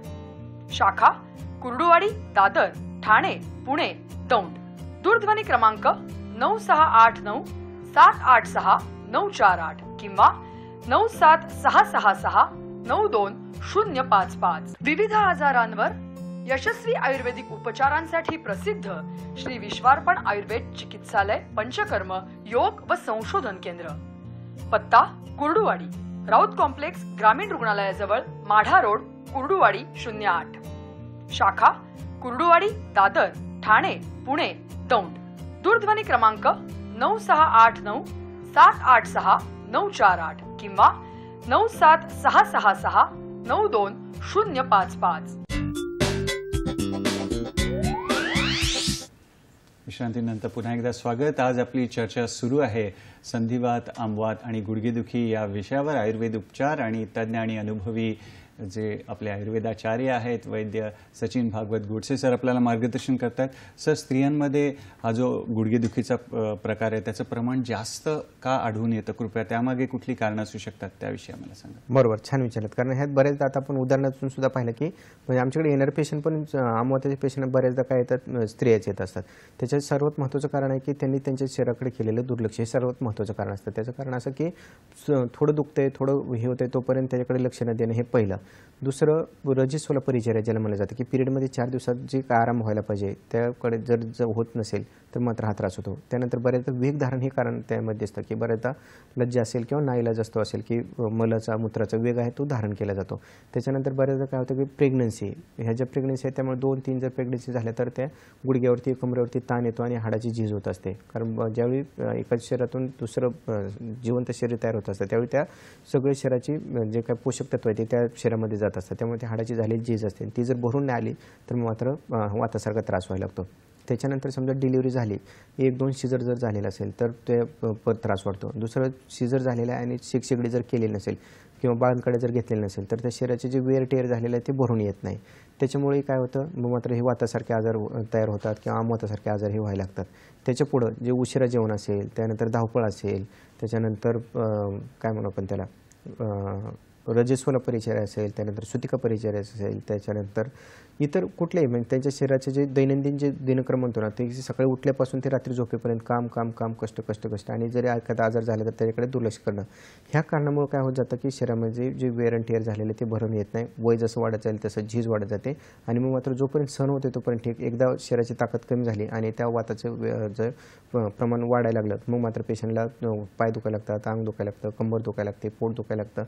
शाखा कुर्डुवाडी, दादर, ठाणे, पुणे, दौंड. दूरध्वनी क्रमांक 9689 786 948 किंवा 97666 92055. विविध आजारांवर यशस्वी आयुर्वेदिक उपचारांसाठी प्रसिद्ध श्री विश्वार्पण आयुर्वेद चिकित्सालय पंचकर्म योग व संशोधन केंद्र. पत्ता कुर्डुवाडी, राऊत कॉम्प्लेक्स, ग्रामीण रुग्णालयाजवळ, माढा रोड, कुर्डुवाडी 08. शाखा कुर्डुवाडी, दादर, ठाणे, पुणे, दौंड. दूरध्वनी क्रमांक 9689 786 948 किंवा 97666 92055. विश्रांतीनंतर पुन्हा एकदा स्वागत. आज आपली चर्चा सुरू आहे संधिवात, आमवात आणि गुडघेदुखी या विषयावर. आयुर्वेद उपचार आणि तज्ज्ञ आणि अनुभवी जे आपले आयुर्वेदाचार्य आहेत वैद्य सचिन भागवत गोडसे सर आपल्याला मार्गदर्शन करतात. सर, स्त्रियांमध्ये हा जो गुडघेदुखीचा प्रकार आहे त्याचं प्रमाण जास्त का आढळून येतं? कृपया त्यामागे कुठली कारणं असू शकतात त्याविषयी आम्हाला सांगा. बरोबर, छान विचारलं. कारण ह्यात बरेचदा आता आपण उदाहरणातून सुद्धा पाहिलं की म्हणजे आमच्याकडे येणारे पेशंट पण आमवाताचे पेशंट बरेचदा काय येतात, स्त्रियाच येत असतात. त्याच्यात सर्वात महत्त्वाचं कारण आहे की त्यांनी त्यांच्या शरीराकडे केलेलं दुर्लक्ष हे सर्वात महत्त्वाचं कारण असतं. त्याचं कारण असं की थोडं दुखतंय, थोडं हे होतंय, तोपर्यंत त्याच्याकडे लक्ष न देणं हे पहिलं. दुसरं, रजस्वला परिचर्या ज्याला म्हणलं जातं की पिरियडमध्ये 4 दिवसात जे आराम व्हायला पाहिजे त्याकडे जर होत नसेल तर मात्र हा त्रास होतो. त्यानंतर बऱ्याचदा वेग धारण हे कारण त्यामध्ये असतं की बऱ्याचदा लज्जा असेल किंवा नाईलाज असतो असेल की मलाचा मूत्राचा वेग आहे तो धारण केला जातो. त्याच्यानंतर बऱ्याचदा काय होतं की प्रेग्नन्सी, ह्या ज्या प्रेग्नन्सी आहेत त्यामुळे 2-3 जर प्रेग्नन्सी झाल्या तर त्या गुडघ्यावरती कमरेवरती ताण येतो आणि हाडाची झीज होत असते. कारण ज्यावेळी एकाच शरीरातून दुसरं जिवंत शरीर तयार होत असतं त्यावेळी त्या सगळ्या शरीराची जे काही पोषक तत्व आहे ते त्या शरीरामध्ये जात असतात. त्यामुळे त्या हाडाची झालेली झीज असते ती जर भरून नाही आली तर मात्र वातासारखा त्रास व्हायला लागतो. त्याच्यानंतर समजा डिलिव्हरी झाली, 1-2 शिजर जर झालेलं असेल तर ते त्रास वाढतो. दुसरं, शिजर झालेलं आहे आणि शेकशेगडी जर केलेली नसेल किंवा बाळांकडे जर घेतलेलं नसेल तर त्या शरीराचे जे वेअर टेअर झालेलं आहे ते भरून येत नाही. त्याच्यामुळे काय होतं, मग मात्र हे वातासारखे आजार तयार होतात किंवा आमवातासारखे आजार हे व्हायला लागतात. त्याच्या पुढं जे उशिरा जेवण असेल, त्यानंतर धावपळ असेल, त्याच्यानंतर काय म्हणू आपण त्याला रजस्वला परिचर्या असेल, त्यानंतर सुतिका परिचर्या असेल, त्याच्यानंतर इतर कुठलेही म्हणजे त्यांच्या शरीराचे जे दैनंदिन जे दिनक्रम म्हणतो ना ते सकाळी उठल्यापासून ते रात्री झोपेपर्यंत काम कष्ट आणि जरी एखादा आजार झाला तर त्याच्याकडे दुर्लक्ष करणं, ह्या कारणामुळे काय होत जातं की शरीरामध्ये जे वेअर अँड टेअर झालेले ते भरून येत नाही. वय जसं वाढत जाईल तसं झीज वाढत जाते आणि मग मात्र जोपर्यंत सहन होते तोपर्यंत ठीक. एकदा शरीराची ताकद कमी झाली आणि त्या वाताचं जर प्रमाण वाढायला लागलं मग मात्र पेशंटला पाय दुखायला लागतात, अंग दुखायला लागतं, कंबर दुखायला लागते, पोट दुखायला लागतं,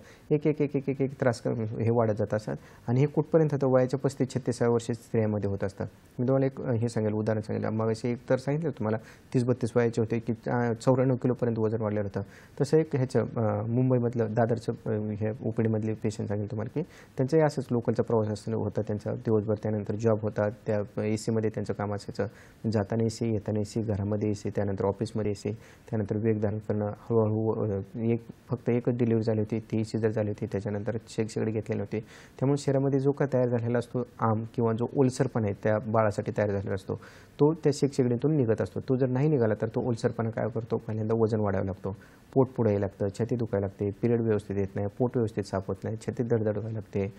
एक त्रास हे वाढत जात असतात. आणि हे कुठपर्यंत होतं, वयाच्या 35-36 वर्षे स्त्रियांमध्ये होत असतात. मी तुम्हाला एक हे सांगेल, उदाहरण सांगेल. मग असे एक तर सांगितलं तुम्हाला 30-32 वयाचे होते की 94 किलोपर्यंत वजन वाढलेलं होतं. तसं एक ह्याचं मुंबईमधलं दादरचं हे ओपीडीमधले पेशंट सांगेल तुम्हाला की त्यांचंही असंच लोकलचा प्रवास होता त्यांचा दिवसभर. त्यानंतर जॉब होता, त्या AC मध्ये त्यांचं काम असायचं. जाताना AC, येताना AC, घरामध्ये AC, त्यानंतर ऑफिसमध्ये AC, त्यानंतर वेग धारण करणं. हळूहळू फक्त एकच डिलिव्हरी झाली होती, ती सिजर झाली होती, त्याच्यानंतर शेकशेगडी घेतलेली होती. त्यामुळे शरीरामध्ये जो काय तयार झालेला असतो आम किंवा जो ओलसरपणा आहे त्या बाळासाठी तयार झालेला असतो तो त्या शेकशेगडीतून निघत असतो. तो जर नाही निघाला तर तो ओलसरपणा काय करतो, पहिल्यांदा वजन वाढावं लागतो, पोट पुढे यायला लागतं, छाती दुखायला लागते, पिरियड व्यवस्थित येत नाही, पोट व्यवस्थित साफ होत नाही, छातीत धडधड व्हायला लागते,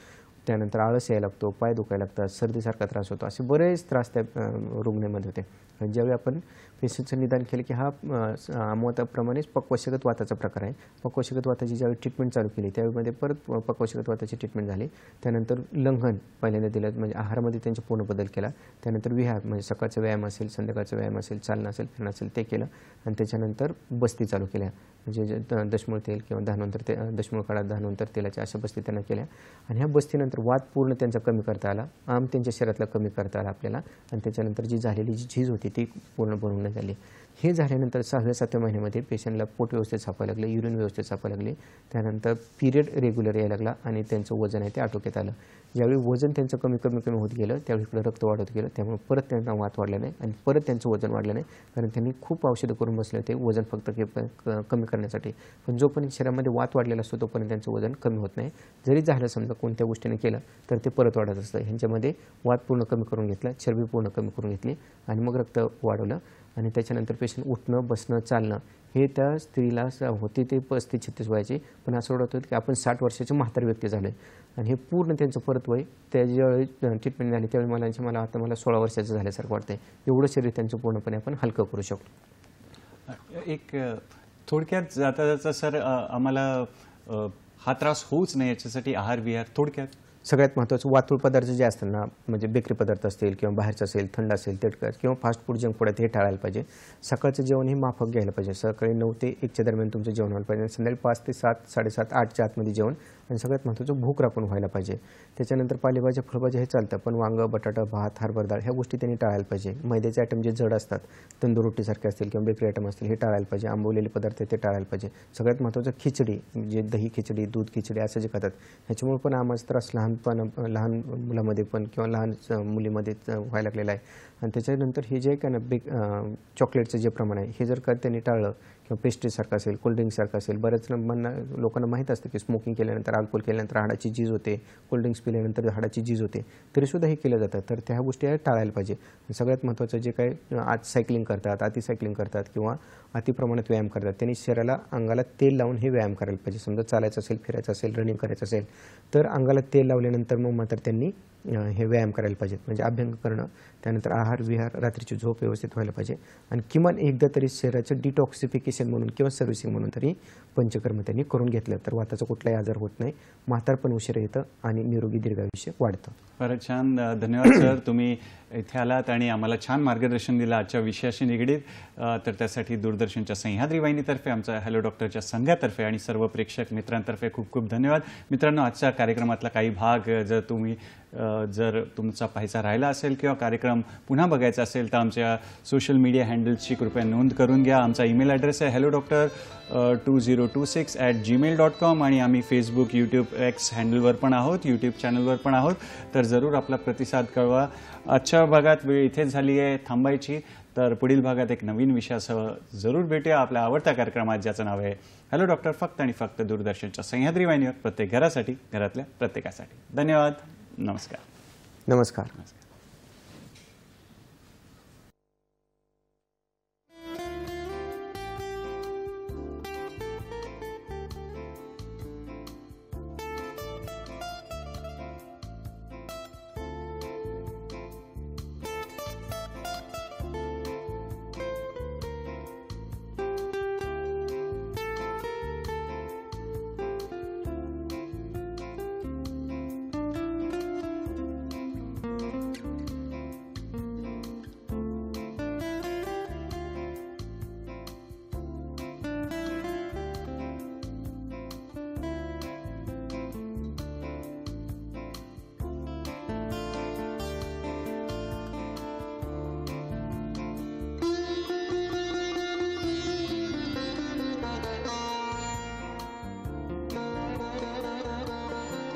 त्यानंतर आळस यायला लागतो, पाय दुखायला लागतात, सर्दीसारखा त्रास होतो. असे बरेच त्रास त्या रुग्णामध्ये होते. ज्यावेळी आपण पेशंटचं निदान केलं की हा आमवाताप्रमाणेच पक्वशगत वाताचा प्रकार आहे. पक्वशगत वाताची ज्यावेळी ट्रीटमेंट चालू केली त्यावेळीमध्ये परत पक्वशगत वाताची ट्रीटमेंट झाली. त्यानंतर लंघन पहिल्यांदा दिलं, म्हणजे आहारामध्ये त्यांचा पूर्ण बदल केला. त्यानंतर विहार म्हणजे सकाळचा व्यायाम असेल, संध्याकाळचा व्यायाम असेल, चालणं असेल, फिरणं असेल ते केलं. आणि त्याच्यानंतर बस्ती चालू केल्या, म्हणजे दशमूळ तेल किंवा दशमूळ काळात दहानंतर तेलाच्या अशा बस्ती त्यांना केल्या. आणि ह्या बस्तीनंतर वात पूर्ण त्यांचा कमी करता आला, आम त्यांच्या शरीरातला कमी करता आला आपल्याला. आणि त्याच्यानंतर जी झालेली जी झीज होती ती पूर्ण भरून झाली. हे झाल्यानंतर 6व्या-7व्या महिन्यामध्ये पेशंटला पोट व्यवस्थित सापायला लागले, युरिन व्यवस्थित सापायला लागले. त्यानंतर पिरियड रेग्युलर यायला लागला आणि त्यांचं वजन आहे ते आटोक्यात आलं. ज्यावेळी वजन त्यांचं कमी होत गेलं त्यावेळी इकडे रक्त वाढत गेलं. त्यामुळे परत त्यांना वात वाढला नाही आणि परत त्यांचं वजन वाढलं नाही. कारण त्यांनी खूप औषधं करून बसले होते वजन फक्त कमी करण्यासाठी. पण जोपर्यंत शरीरामध्ये वात वाढलेला असतो तोपर्यंत त्यांचं वजन कमी होत नाही. जरी झालं समजा कोणत्या गोष्टीने केलं तर ते परत वाढत असतं. ह्यांच्यामध्ये वात पूर्ण कमी करून घेतला, चरबी पूर्ण कमी करून घेतली आणि मग रक्त वाढवलं. आणि त्याच्यानंतर पेशंट उठणं, बसणं, चालणं हे त्या स्त्रीला होते ते 35-36 वयाची. पण असं वाटत होतं की आपण 60 वर्षाचे म्हातार व्यक्ती झाले. आणि हे पूर्ण त्यांचं परत वय त्या ज्यावेळी ट्रीटमेंट झाली त्यावेळी मला 16 वर्षाचं झाल्यासारखं वाटतंय. एवढं शरीर त्यांचं पूर्णपणे आपण हलकं करू शकतो. एक थोडक्यात जाता जाता सर आम्हाला हा त्रास होऊच नाही याच्यासाठी आहार विहार थोडक्यात सगळ्यात महत्त्वाचं वातुळ पदार्थ जे असतात ना, म्हणजे बेकरी पदार्थ असतील किंवा बाहेरचं असेल, थंड असेल, तेलकट किंवा फास्ट फूड जंक फूड हे टाळायला पाहिजे. सकाळचं जेवण हे माफक घ्यायला पाहिजे. सकाळी 9 ते 1च्या दरम्यान तुमचं जेवण व्हायला पाहिजे. संध्याकाळी 5 ते 7, 7:30, 8च्या आतमध्ये जेवण. आणि सगळ्यात महत्त्वाचं भूक राखून व्हायला पाहिजे. त्याच्यानंतर पालेभाज्या, फळभाज्या हे चालतं, पण वांगं, बटाटा, भात, हरभरा डाळ ह्या गोष्टी त्यांनी टाळायला पाहिजे. मैद्याचे आयटम जे जड असतात, तंदूर रोटीसारखे असतील किंवा बेकरी आयटम असतील हे टाळायला पाहिजे. आंबवलेले पदार्थ ते टाळायला पाहिजे. सगळ्यात महत्त्वाचं खिचडी, जे दही खिचडी, दूध खिचडी असं जे खातात ह्याच्यामुळे पण आम्हाला त्रास लहान मुलामध्ये पण किंवा लहान मुलीमध्ये व्हायला लागलेलं आहे. आणि त्याच्यानंतर हे जे काय ना चॉकलेटचं जे प्रमाण आहे हे जर का त्यांनी टाळलं किंवा पेस्ट्रीसारखं असेल, कोल्ड्रिंकसारखं असेल, बऱ्याच लोकांना माहीत असतं की स्मोकिंग केल्यानंतर केल्यानंतर अल्कोहोल केल्यानंतर हाडाची झीज होते, कोल्ड्रिंक्स पिल्यानंतर हाडाची झीज होते, तरीसुद्धा हे केलं जातं. तर त्या गोष्टी टाळायला पाहिजे. सगळ्यात महत्त्वाचं जे काय आज सायकलिंग करतात, अति सायकलिंग करतात किंवा अतिप्रमाणात व्यायाम करतात, त्यांनी शरीराला अंगाला तेल लावून हे व्यायाम करायला पाहिजे. समजा चालायचं असेल, फिरायचं असेल, रनिंग करायचं असेल तर अंगाला तेल लावल्यानंतर मग मात्र त्यांनी हे व्यायाम करायला पाहिजेत. म्हणजे अभ्यंग करणं, त्यानंतर आहार विहार, रात्रीची झोप व्यवस्थित व्हायला पाहिजे आणि किमान एकदा तरी शरीराचं डिटॉक्सिफिकेशन म्हणून किंवा सर्व्हिसिंग म्हणून तरी पंचकर्म त्यांनी करून घेतलं तर वाताचा कुठलाही आजार होत नाही, म्हातारपण उशिरा येतं आणि निरोगी दीर्घायुष्य वाढतं. फारच छान. धन्यवाद सर, तुम्ही इथे आलात आणि आम्हाला छान मार्गदर्शन दिलं आजच्या विषयाशी निगडीत. तर त्यासाठी दूरदर्शनच्या सह्याद्री वाहिनीतर्फे, आमच्या हॅलो डॉक्टरच्या संघातर्फे आणि सर्व प्रेक्षक मित्रांतर्फे खूप खूप धन्यवाद. मित्रांनो, आजच्या कार्यक्रमातला काही भाग जर तुमचा पाहायचा राहिला असेल किंवा कार्यक्रम पुन्हा बघायचा असेल तर आमच्या सोशल मीडिया हँडल्सची कृपया नोंद करून घ्या. आमचा ईमेल ॲड्रेस आहे hellodoctor2026@gmail.com आणि आम्ही फेसबुक, यूट्यूब, एक्स हँडलवर पण आहोत, यूट्यूब चॅनलवर पण आहोत. तर जरूर आपला प्रतिसाद कळवा. आजच्या भागात वेळ इथेच झाली आहे थांबायची. तर पुढील भागात एक नवीन विषयासह जरूर भेटूया आपल्या आवडत्या कार्यक्रमात, ज्याचं नाव आहे हॅलो डॉक्टर, फक्त आणि फक्त दूरदर्शनच्या सह्याद्री वाहिनीवर, प्रत्येक घरासाठी, घरातल्या प्रत्येकासाठी. धन्यवाद. नमस्कार. नमस्कार.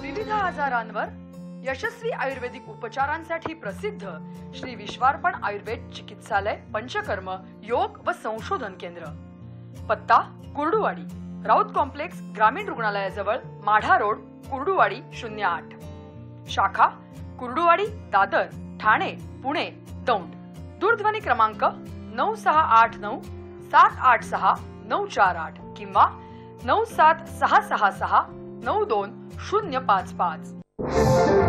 विविध आजारांवर यशस्वी आयुर्वेदिक उपचारांसाठी प्रसिद्ध श्री विश्वार्पण आयुर्वेद चिकित्सालय, पंचकर्म, योग व संशोधन केंद्र. पत्ता कुर्डुवाडी, राऊत कॉम्प्लेक्स, ग्रामीण रुग्णालयाजवळ, माढा रोड, कुर्डुवाडी 08. शाखा कुर्डुवाडी, दादर, ठाणे, पुणे, दौंड. दूरध्वनी क्रमांक 9689 786 948 किंवा 97666 92 055.